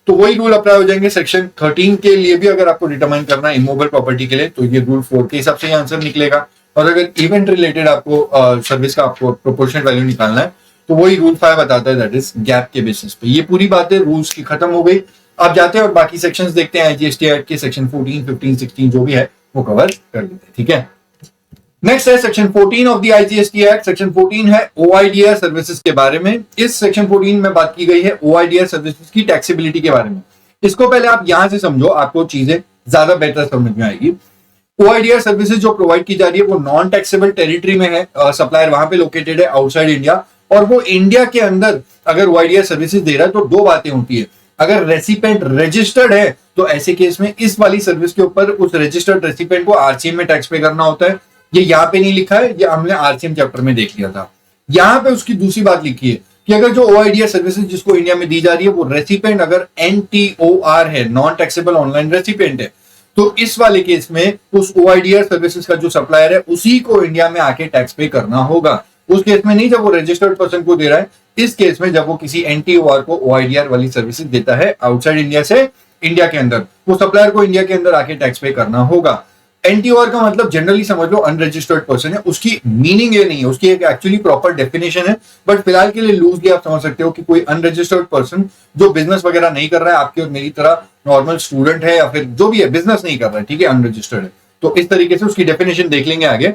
तो वही रूल अप्लाई हो जाएंगे सेक्शन 13 के लिए भी। अगर आपको डिटरमाइन करना है इमूवेबल प्रॉपर्टी के लिए तो ये रूल 4 के हिसाब से आंसर निकलेगा, और अगर इवेंट रिलेटेड आपको सर्विस का आपको प्रोपोर्शनल वैल्यू निकालना है तो वही रूल 5 बताता है, दैट इज गैप के बेसिस पे। ये पूरी बातें रूल्स की खत्म हो गई। अब जाते हैं और बाकी सेक्शंस देखते हैं। आईजीएसटी एक्ट के सेक्शन 14, 15, 16 जो भी है वो कवर कर लेते हैं। ठीक है, नेक्स्ट है section 14 of the IGST act. Section 14 है ओआईडीआर सर्विसेज के बारे में। इस सेक्शन 14 में बात की गई है ओआईडीआर सर्विसेज की टैक्सेबिलिटी के बारे में। इसको पहले आप यहां से समझो, आपको चीजें ज्यादा बेहतर समझ में आएगी। ओआईडीआर सर्विसेज जो प्रोवाइड की जा रही है वो नॉन टैक्सेबल टेरिटरी में है, सप्लायर वहां पे लोकेटेड है आउटसाइड इंडिया, और वो इंडिया के अंदर अगर ओआईडीआर सर्विसेज दे रहा है तो दो बातें होती है। अगर रेसिपेंट रजिस्टर्ड है तो ऐसे केस में इस वाली सर्विस के ऊपर उस रजिस्टर्ड रेसिपेंट को आरसीएम में टैक्स पे करना होता है। ये यहाँ पे नहीं लिखा है, ये हमने आरसीएम चैप्टर में देख लिया था। यहाँ पे उसकी दूसरी बात लिखी है कि अगर जो ओआईडीआर सर्विसेज जिसको इंडिया में दी जा रही है वो रेसिपेंट अगर एनटीओआर है, नॉन टैक्सेबल ऑनलाइन रेसिपेंट है, तो इस वाले केस में उस ओआईडीआर सर्विसेज का जो सप्लायर है उसी को इंडिया में आके टैक्स पे करना होगा। उस केस में नहीं जब वो रजिस्टर्ड पर्सन को दे रहा है, इस केस में जब वो किसी एनटीओआर को ओआईडीआर वाली सर्विसेज देता है आउटसाइड इंडिया से इंडिया के अंदर, वो सप्लायर को इंडिया के अंदर आके टैक्स पे करना होगा। एनटीओआर का मतलब जनरली समझ लो अनरजिस्टर्ड पर्सन है, उसकी मीनिंग ये नहीं है, उसकी एक एक्चुअली प्रॉपर डेफिनेशन है, बट फिलहाल के लिए लूजली आप समझ सकते हो कि कोई अनरजिस्टर्ड पर्सन जो बिजनेस वगैरह नहीं कर रहा है, आपकी और मेरी तरह नॉर्मल स्टूडेंट है या फिर जो भी है बिजनेस नहीं कर रहा है, ठीक है, अनरजिस्टर्ड है। तो इस तरीके से उसकी डेफिनेशन देख लेंगे आगे।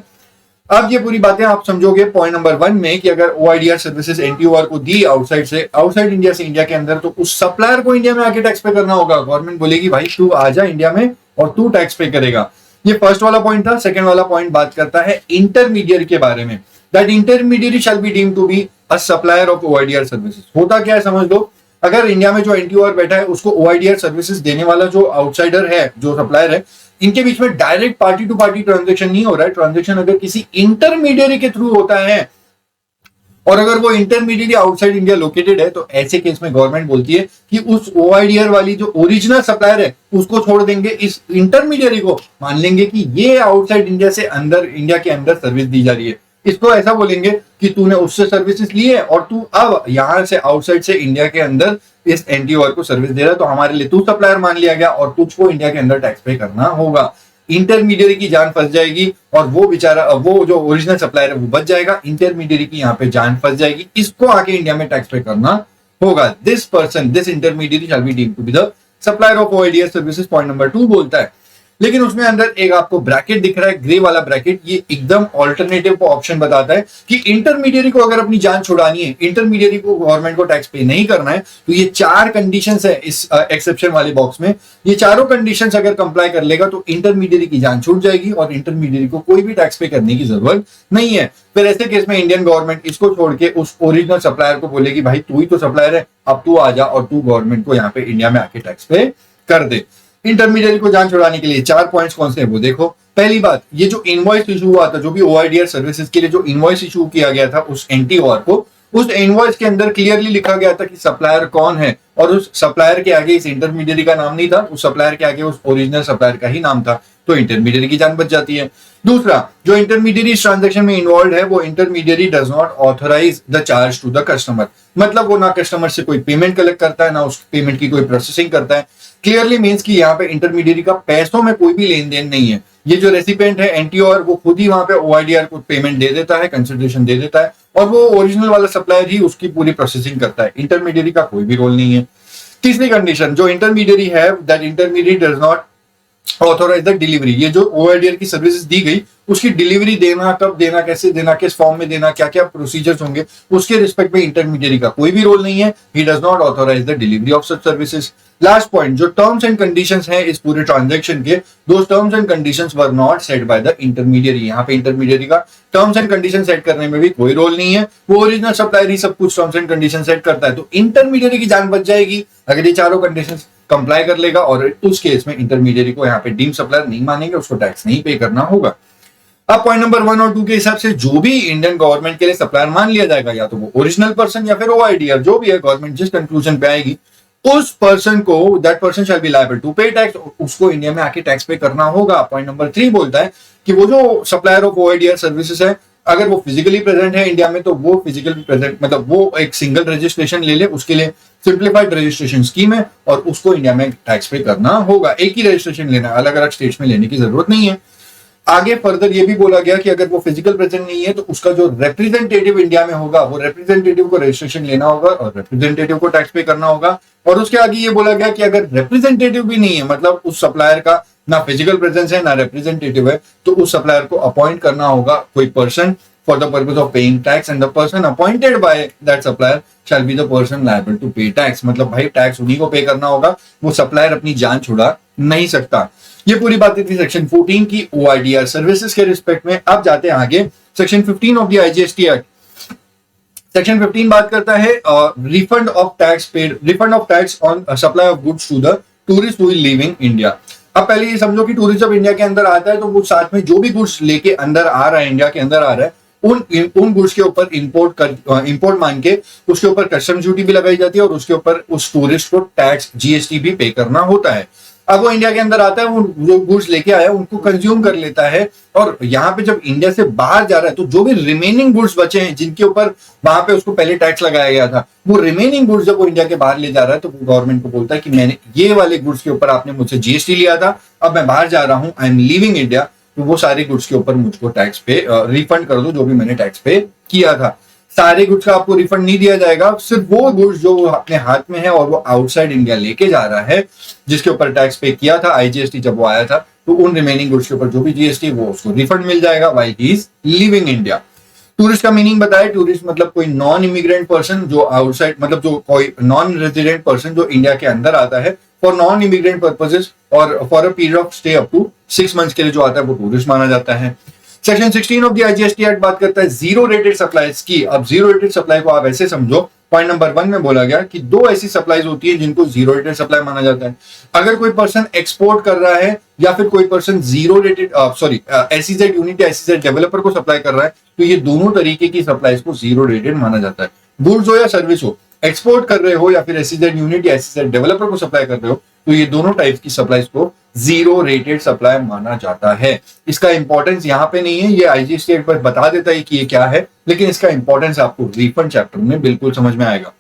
अब ये पूरी बातें आप समझोगे पॉइंट नंबर 1 में कि अगर ओआईडीआर सर्विसेज एनटीओआर को दी आउटसाइड इंडिया से इंडिया के अंदर, तो उस सप्लायर को इंडिया में आके टैक्स पे करना होगा। गवर्नमेंट बोलेगी भाई तू आ जा इंडिया में और तू टैक्स पे करेगा। ये फर्स्ट वाला पॉइंट था। सेकंड वाला पॉइंट बात करता है इंटरमीडिएट के बारे में, that intermediate shall be deemed to be a supplier of OIDAR services. होता क्या है समझ लो, अगर इंडिया में जो एनटीओआर बैठा है उसको ओआईडीआर सर्विसेज देने वाला जो आउटसाइडर है, जो सप्लायर है, इनके बीच में direct party to party transaction नहीं हो रहा है। ट्रांजैक्शन अगर किसी इंटरमीडिएरी के थ्रू होता है और अगर वो इंटरमीडिएट आउटसाइड इंडिया लोकेटेड है, तो ऐसे केस में गवर्नमेंट बोलती है कि उस ओआईडीआर वाली जो ओरिजिनल सप्लायर है उसको छोड़ देंगे, इस इंटरमीडिएरी को मान लेंगे कि ये आउटसाइड इंडिया से अंदर इंडिया के अंदर सर्विस दी जा रही है। इसको ऐसा बोलेंगे कि तूने उससे सर्विसेज ली है और तू अब यहां से आउटसाइड से इंडिया के अंदर इस एनटीओआर को सर्विस दे रहा है, तो हमारे लिए तू सप्लायर मान लिया गया और तुझको इंडिया के अंदर टैक्स पे करना होगा। इंटरमीडियरी की जान फंस जाएगी और वो बेचारा, वो जो ओरिजिनल सप्लायर है वो बच जाएगा, इंटरमीडियरी की यहाँ पे जान फंस जाएगी, इसको आके इंडिया में टैक्स पे करना होगा। This person, this intermediary shall be deemed to be the supplier of OIDS services, point number 2 बोलता है। लेकिन उसमें अंदर एक आपको ब्रैकेट दिख रहा है, ग्रे वाला ब्रैकेट, ये एकदम ऑल्टरनेटिव ऑप्शन बताता है कि इंटरमीडियरी को अगर अपनी जान छुड़ानी है, इंटरमीडियरी को गवर्नमेंट को टैक्स पे नहीं करना है, तो ये 4 कंडीशंस है इस एक्सेप्शन वाले बॉक्स में। ये चारों कंडीशंस अगर कंप्लाई कर लेगा तो इंटरमीडियरी की जान छूट जाएगी और इंटरमीडियरी को कोई भी टैक्स पे करने की जरूरत नहीं है। फिर ऐसे केस में इंडियन गवर्नमेंट इसको छोड़ के उस ओरिजिनल सप्लायर को बोलेगी भाई तू ही तो सप्लायर है, अब तू आ जा और तू गवर्नमेंट को यहाँ पे इंडिया में आके टैक्स पे कर दे। इंटरमीडियरी को जान छुड़ाने के लिए 4 पॉइंट्स कौन से हैं वो देखो। पहली बात, ये जो इनवॉइस इशू हुआ था, जो भी ओआईडीआर सर्विसेज के लिए जो इनवॉइस इशू किया गया था उस एनटीओआर को, उस इनवॉइस के अंदर क्लियरली लिखा गया था कि सप्लायर कौन है, और उस सप्लायर के आगे इस इंटरमीडियरी का नाम नहीं था, उस सप्लायर के आगे उस ओरिजिनल सप्लायर का ही नाम था, तो इंटरमीडियरी की जान बच जाती है। दूसरा, जो इंटरमीडियरी इस ट्रांजैक्शन में इन्वॉल्व है वो intermediary does not authorise the charge to the customer, मतलब वो ना कस्टमर से कोई पेमेंट कलेक्ट करता है, ना उस पेमेंट की कोई प्रोसेसिंग करता है। क्लियरली मींस कि यहाँ पे इंटरमीडियरी का पैसों में कोई भी लेन देन नहीं है। ये जो रेसिपेंट है एनटीओआर, वो खुद ही वहां पे ओआईडीआर को पेमेंट दे देता है, कंसिडरेशन दे देता है, और वो ओरिजिनल वाला सप्लायर ही उसकी पूरी प्रोसेसिंग करता है, इंटरमीडियरी का कोई भी रोल नहीं है। तीसरी कंडीशन, जो इंटरमीडियरी है that intermediary does not authorise the delivery, ये जो ओआईडीआर की सर्विसेज दी गई उसकी डिलीवरी देना, कब देना, कैसे देना, किस फॉर्म में देना, क्या क्या प्रोसीजर्स होंगे, उसके रिस्पेक्ट में इंटरमीडियरी का कोई भी रोल नहीं है। He does not authorise the delivery of such services. Last point, जो टर्म्स एंड कंडीशंस हैं इस पूरे ट्रांजैक्शन के, दो terms and conditions were not set by the intermediary. यहाँ पे इंटरमीडियरी का टर्म्स एंड कंडीशन सेट करने में भी कोई रोल नहीं है, वो ओरिजिनल सप्लायर ही सब कुछ टर्म्स एंड कंडीशन सेट करता है। तो इंटरमीडियरी की जान बच जाएगी अगर ये चारों कंडीशंस कंप्लाई कर लेगा, और उस केस में इंटरमीडियरी को यहाँ पे डीम सप्लायर नहीं मानेंगे, उसको टैक्स नहीं पे करना होगा। अब पॉइंट नंबर 1 और 2 के हिसाब से जो भी इंडियन गवर्नमेंट के लिए सप्लायर मान लिया जाएगा, या तो वो ओरिजिनल पर्सन या फिर ओआईडीआर, जो भी है, गवर्नमेंट जिस कंक्लूजन पे आएगी उस पर्सन को, that person shall be liable to pay tax, उसको इंडिया में आके टैक्स पे करना होगा। पॉइंट नंबर 3 बोलता है कि वो जो सप्लायर ऑफ ओआईडीआर सर्विसेज है, अगर वो फिजिकली प्रेजेंट है इंडिया में, तो वो फिजिकली प्रेजेंट मतलब वो एक सिंगल रजिस्ट्रेशन ले ले, उसके लिए सिंप्लीफाइड रजिस्ट्रेशन स्कीम है और उसको इंडिया में टैक्स पे करना होगा। एक ही रजिस्ट्रेशन लेना, अलग अलग स्टेट्स में लेने की जरूरत नहीं है। आगे फर्दर ये भी बोला गया कि अगर वो फिजिकल प्रेजेंट नहीं है तो उसका जो रिप्रेजेंटेटिव इंडिया में होगा, वो रिप्रेजेंटेटिव को रजिस्ट्रेशन लेना होगा और रिप्रेजेंटेटिव को टैक्स पे करना होगा। और उसके आगे ये बोला गया कि अगर रिप्रेजेंटेटिव भी नहीं है, मतलब उस सप्लायर का ना फिजिकल प्रेजेंस है ना रिप्रेजेंटेटिव है, तो उस सप्लायर को अपॉइंट करना होगा कोई person for the purpose of paying tax, and the person appointed by that supplier shall be the person liable to pay tax. मतलब भाई टैक्स उन्हीं को पे करना होगा, वो सप्लायर अपनी जान छुड़ा नहीं सकता। ये पूरी बातें थी सेक्शन 14 की ओआईडीआर सर्विसेज के रिस्पेक्ट में। अब जाते हैं आगे section 15 of the IGST act. Section 15 बात करता है refund of tax paid, refund of tax on supply of goods to the tourist who is leaving India. अब पहले ये समझो कि टूरिस्ट जब इंडिया के अंदर आता है तो वो साथ में जो भी गुड्स लेके अंदर आ रहा है, इंडिया के अंदर आ रहा है, उन गुड्स के ऊपर इंपोर्ट मान के उसके ऊपर कस्टम ड्यूटी भी लगाई जाती है और उसके ऊपर उस टूरिस्ट को टैक्स जीएसटी भी पे करना होता है। अब वो इंडिया के अंदर आता है, वो जो गुड्स लेके आया उनको कंज्यूम कर लेता है, और यहाँ पे जब इंडिया से बाहर जा रहा है तो जो भी रिमेनिंग गुड्स बचे हैं जिनके ऊपर वहां पे उसको पहले टैक्स लगाया गया था, वो रिमेनिंग गुड्स जब वो इंडिया के बाहर ले जा रहा है तो वो गवर्नमेंट को बोलता है कि मैंने ये वाले गुड्स के ऊपर आपने मुझसे जीएसटी लिया था, अब मैं बाहर जा रहा हूँ, आई एम लीविंग इंडिया, तो वो सारे गुड्स के ऊपर मुझको टैक्स पे रिफंड कर दो जो भी मैंने टैक्स पे किया था। सारे गुड्स का आपको रिफंड नहीं दिया जाएगा, सिर्फ वो गुड्स जो अपने हाथ में है और वो आउटसाइड इंडिया लेके जा रहा है, जिसके ऊपर टैक्स पे किया था आईजीएसटी जब वो आया था, तो उन रिमेनिंग गुड्स के ऊपर जो भी जीएसटी वो उसको रिफंड मिल जाएगा while he is leaving India. Tourist का मीनिंग बताया, टूरिस्ट मतलब कोई नॉन इमिग्रेंट पर्सन जो आउटसाइड, मतलब जो कोई नॉन रेजिडेंट पर्सन जो इंडिया के अंदर आता है फॉर नॉन इमिग्रेंट पर्पसेस और for a period of stay up to 6 months के लिए जो आता है वो टूरिस्ट माना जाता है। Section 16 of the IGST act बात करता है जीरो रेटेड सप्लाईज की। अब जीरो रेटेड सप्लाई को आप ऐसे समझो, पॉइंट नंबर 1 में बोला गया कि 2 ऐसी सप्लाईज होती है जिनको जीरो रेटेड सप्लाई माना जाता है। अगर कोई पर्सन एक्सपोर्ट कर रहा है या फिर कोई person zero rated SEZ unit या एसईजेड डेवलपर को सप्लाई कर रहा है, तो ये दोनों तरीके की सप्लाईज को जीरो रेटेड माना जाता है। गुड्स हो या सर्विस हो, एक्सपोर्ट कर रहे हो या फिर एसईजेड यूनिट या एसईजेड डेवलपर को सप्लाई कर रहे हो, तो ये दोनों टाइप की सप्लाईज को जीरो रेटेड सप्लाई माना जाता है। इसका इंपॉर्टेंस यहाँ पे नहीं है, ये आईजीएसटी एक्ट पर बता देता है कि ये क्या है, लेकिन इसका इंपॉर्टेंस आपको रिफंड चैप्टर में बिल्कुल समझ में आएगा।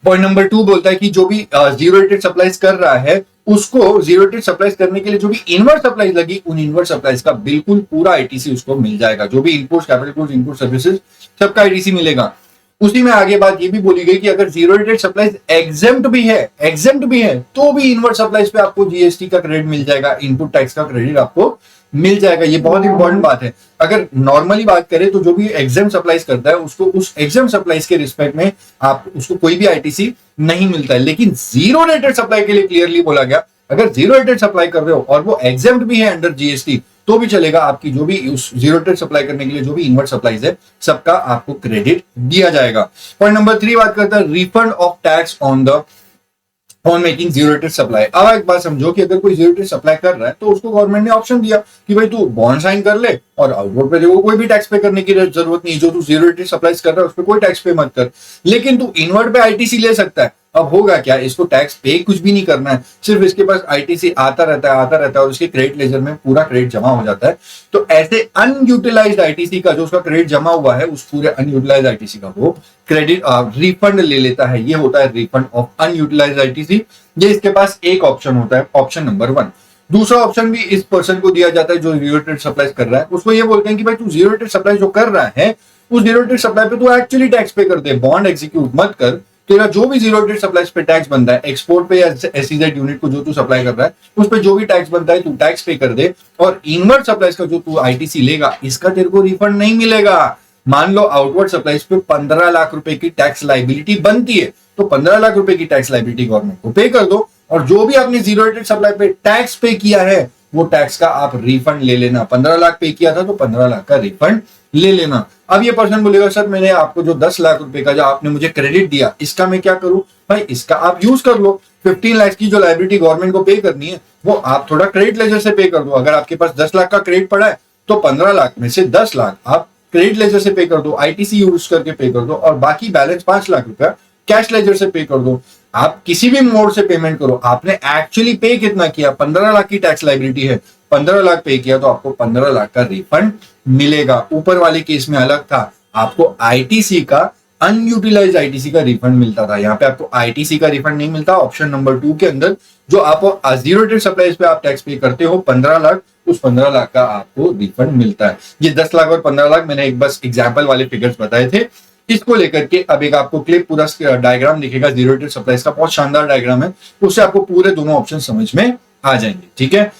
पॉइंट नंबर 2 बोलता है कि जो भी जीरो रेटेड सप्लाईज कर रहा है उसको जीरो रेटेड सप्लाईज करने के लिए जो भी इनवर्ट सप्लाईज लगी, उन इनवर्ट सप्लाईज का बिल्कुल पूरा आईटीसी उसको मिल जाएगा। जो भी input, capital goods, input services, सबका आईटीसी मिलेगा। उसी में आगे बात ये भी बोली गई कि अगर जीरो रेटेड सप्लाईज एग्जेम्प्ट भी है तो भी इनवर्ट सप्लाईज पे आपको जीएसटी का क्रेडिट मिल जाएगा, इनपुट टैक्स का क्रेडिट आपको मिल जाएगा। ये बहुत इंपॉर्टेंट बात है। अगर नॉर्मली बात करें तो जो भी एग्जाम सप्लाईज करता है उसको उस एग्जाम सप्लाईज के रिस्पेक्ट में आप उसको कोई भी आईटीसी नहीं मिलता है। लेकिन जीरो रेटेड सप्लाई के लिए क्लियरली बोला गया, अगर जीरो रेटेड सप्लाई कर रहे हो और वो एग्जाम्प्ट भी है अंडर जीएसटी तो भी चलेगा। आपकी जो भी उस जीरो रेटेड सप्लाई करने के लिए जो भी इनवर्ट सप्लाईज है सबका आपको क्रेडिट दिया जाएगा। पॉइंट नंबर 3 बात करता है refund of tax on making zero rated supply. अब एक बात समझो कि अगर कोई जीरो रेटेड सप्लाई कर रहा है तो उसको गवर्नमेंट ने ऑप्शन दिया कि भाई तू बॉन्ड साइन कर ले और आउटवर्ड पे देखो कोई भी टैक्स पे करने की जरूरत नहीं, जो तू जीरो रेटेड सप्लाईज कर रहा है उस पर कोई टैक्स पे मत कर, लेकिन तू इनवर्ट पे आईटीसी ले सकता है। अब होगा क्या, इसको टैक्स पे कुछ भी नहीं करना है, सिर्फ इसके पास आईटीसी आता रहता है और उसके क्रेडिट लेजर में पूरा क्रेडिट जमा हो जाता है। तो ऐसे अनयूटिलाइज्ड आईटीसी का जो उसका क्रेडिट जमा हुआ है, उस पूरे अनयूटिलाइज्ड आईटीसी का वो क्रेडिट रिफंड ले लेता है। ये होता है रिफंड ऑफ अनयूटिलाइज्ड आईटीसी। ये इसके पास एक ऑप्शन होता है, ऑप्शन नंबर 1। दूसरा ऑप्शन भी इस पर्सन को दिया जाता है जो जीरो रेटेड सप्लाई कर रहा है। उसको ये बोलते हैं कि भाई तू जीरो रेटेड सप्लाई जो कर रहा है उस जीरो रेटेड सप्लाई पे तू एक्चुअली टैक्स पे कर दे, बॉन्ड एग्जीक्यूट मत कर। तेरा जो भी जीरो रेटेड सप्लाईज पे टैक्स बनता है, एक्सपोर्ट पे या एसईजेड यूनिट को जो तू सप्लाई कर रहा है उस पे जो भी टैक्स बनता है तू टैक्स पे कर दे, और इनवर्ट सप्लाईज का जो तू आईटीसी लेगा इसका तेरे को रिफंड नहीं मिलेगा। मान लो आउटवर्ड सप्लाईज पे 15 लाख रुपए की टैक्स लाइबिलिटी बनती है तो 15 लाख रुपए की टैक्स लाइबिलिटी गवर्नमेंट को पे कर दो, और जो भी आपने जीरो रेटेड सप्लाई पे टैक्स पे किया है वो टैक्स का आप रिफंड ले लेना। 15 लाख पे किया था तो 15 लाख का रिफंड ले लेना। अब ये पर्सन बोलेगा सर मैंने आपको जो 10 लाख रुपए का जो आपने मुझे क्रेडिट दिया इसका मैं क्या करूं? भाई इसका आप यूज कर लो। 15 लाख की जो लाइबिलिटी गवर्नमेंट को पे करनी है वो आप थोड़ा क्रेडिट लेजर से पे कर दो। अगर आपके पास 10 लाख का क्रेडिट पड़ा है तो 15 लाख में से 10 लाख आप क्रेडिट लेजर से पे कर दो, आईटीसी यूज करके पे कर दो, और बाकी बैलेंस 5 लाख रुपया कैश लेजर से पे कर दो। आप किसी भी मोड से पेमेंट करो, आपने एक्चुअली पे कितना किया, 15 लाख की टैक्स लाइबिलिटी है, 15 लाख पे किया तो आपको 15 लाख का रिफंड मिलेगा। ऊपर वाले केस में अलग था, आपको आईटीसी का अनयूटिलाइज्ड आईटीसी का रिफंड मिलता था। यहाँ पे आपको आईटीसी का रिफंड नहीं मिलता। ऑप्शन नंबर 2 के अंदर जो आप जीरो रेटेड सप्लाईज पे आप टैक्स पे करते हो 15 लाख, उस 15 लाख का आपको रिफंड मिलता है। ये 10 लाख और 15 लाख मैंने एक बस एग्जाम्पल वाले फिगर्स बताए थे। इसको लेकर के अब एक आपको क्लिप पूरा डायग्राम दिखेगा जीरो रेटेड सप्लाईज का, बहुत शानदार डायग्राम है, उससे आपको पूरे दोनों ऑप्शन समझ में आ जाएंगे। ठीक है,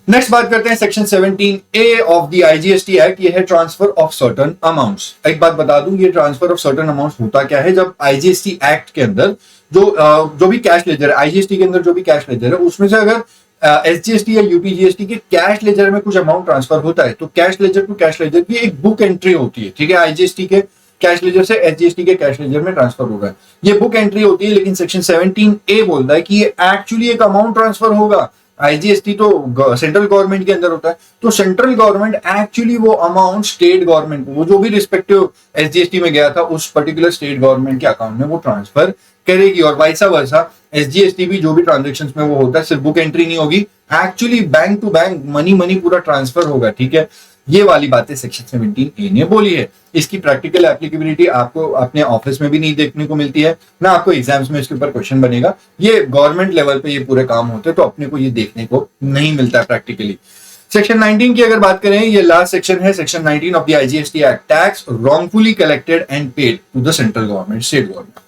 नेक्स्ट बात करते हैं section 17A of the IGST act. ये है ट्रांसफर ऑफ सर्टेन अमाउंट्स। एक बात बता दूं, ये ट्रांसफर ऑफ सर्टेन अमाउंट्स होता क्या है? जब आईजीएसटी एक्ट के अंदर जो भी कैश लेजर है, आईजीएसटी के अंदर जो भी कैश लेजर है उसमें से अगर एसजीएसटी या यूटीजीएसटी के कैश लेजर में कुछ अमाउंट ट्रांसफर होता है तो cash ledger to cash ledger की एक बुक एंट्री होती है। ठीक है, आईजीएसटी के कैश लेजर से एसजीएसटी के कैश लेजर में ट्रांसफर होगा, ये बुक एंट्री होती है। लेकिन सेक्शन 17A बोलता है कि ये एक्चुअली एक अमाउंट ट्रांसफर होगा। आईजीएसटी तो सेंट्रल गवर्नमेंट के अंदर होता है, तो सेंट्रल गवर्नमेंट एक्चुअली वो अमाउंट स्टेट गवर्नमेंट को, वो जो भी रिस्पेक्टिव एसजीएसटी में गया था उस पर्टिकुलर स्टेट गवर्नमेंट के अकाउंट में वो ट्रांसफर करेगी। और वाइसा वर्सा एसजीएसटी भी जो भी ट्रांजेक्शंस में वो होता है, सिर्फ बुक एंट्री नहीं होगी, actually bank to bank money पूरा ट्रांसफर होगा। ठीक है, ये वाली बातें सेक्शन 17A ने बोली है। इसकी प्रैक्टिकल एप्लीकेबिलिटी आपको अपने ऑफिस में भी नहीं देखने को मिलती है, ना आपको एग्जाम्स में इसके ऊपर क्वेश्चन बनेगा। ये गवर्नमेंट लेवल पे ये पूरे काम होते हैं तो अपने को ये देखने को नहीं मिलता है प्रैक्टिकली। सेक्शन 19 की अगर बात करें, ये लास्ट सेक्शन है, section 19 of the IGST act, tax wrongfully collected and paid to the central government, state government.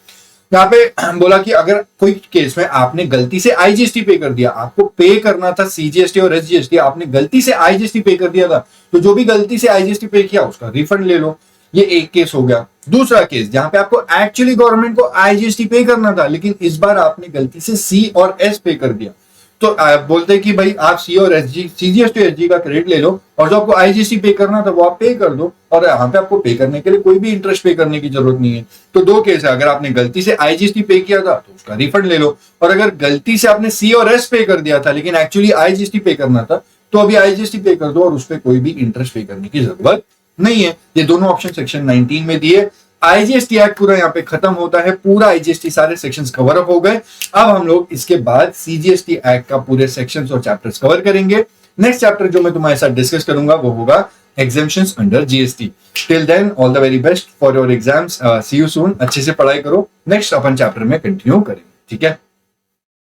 यहाँ पे बोला कि अगर कोई केस में आपने गलती से आईजीएसटी पे कर दिया, आपको पे करना था सीजीएसटी और एसजीएसटी, आपने गलती से आईजीएसटी पे कर दिया था, तो जो भी गलती से आईजीएसटी पे किया उसका रिफंड ले लो। ये एक केस हो गया। दूसरा केस जहां पे आपको एक्चुअली गवर्नमेंट को आईजीएसटी पे करना था लेकिन इस बार आपने गलती से सी और एस पे कर दिया, तो बोलते हैं कि भाई आप सी और एसजी, सीजीएसटी एसजी का क्रेडिट ले लो और जो आपको आईजीएसटी पे करना था वो आप पे कर दो, और यहाँ पे आपको पे करने के लिए कोई भी इंटरेस्ट पे करने की जरूरत नहीं है। तो दो केस है, अगर आपने गलती से आईजीएसटी पे किया था तो उसका रिफंड ले लो, और अगर गलती से आपने सी और एस पे कर दिया था लेकिन एक्चुअली आईजीएसटी पे करना था तो अभी आईजीएसटी पे कर दो और उस पर कोई भी इंटरेस्ट पे करने की जरूरत नहीं है। ये दोनों ऑप्शन सेक्शन 19 में दिए। आईजीएसटी एक्ट पूरा यहाँ पे खत्म होता है, पूरा आईजीएसटी सारे सेक्शंस कवर अप हो गए। अब हम लोग इसके बाद सीजीएसटी एक्ट का पूरे सेक्शंस और चैप्टर्स कवर करेंगे। नेक्स्ट चैप्टर जो मैं तुम्हारे साथ डिस्कस करूंगा वो होगा exemptions under GST. Till then, all the very best for your exams. See you soon. अच्छे से पढ़ाई करो. Next अपन चैप्टर में कंटिन्यू करेंगे. ठीक है.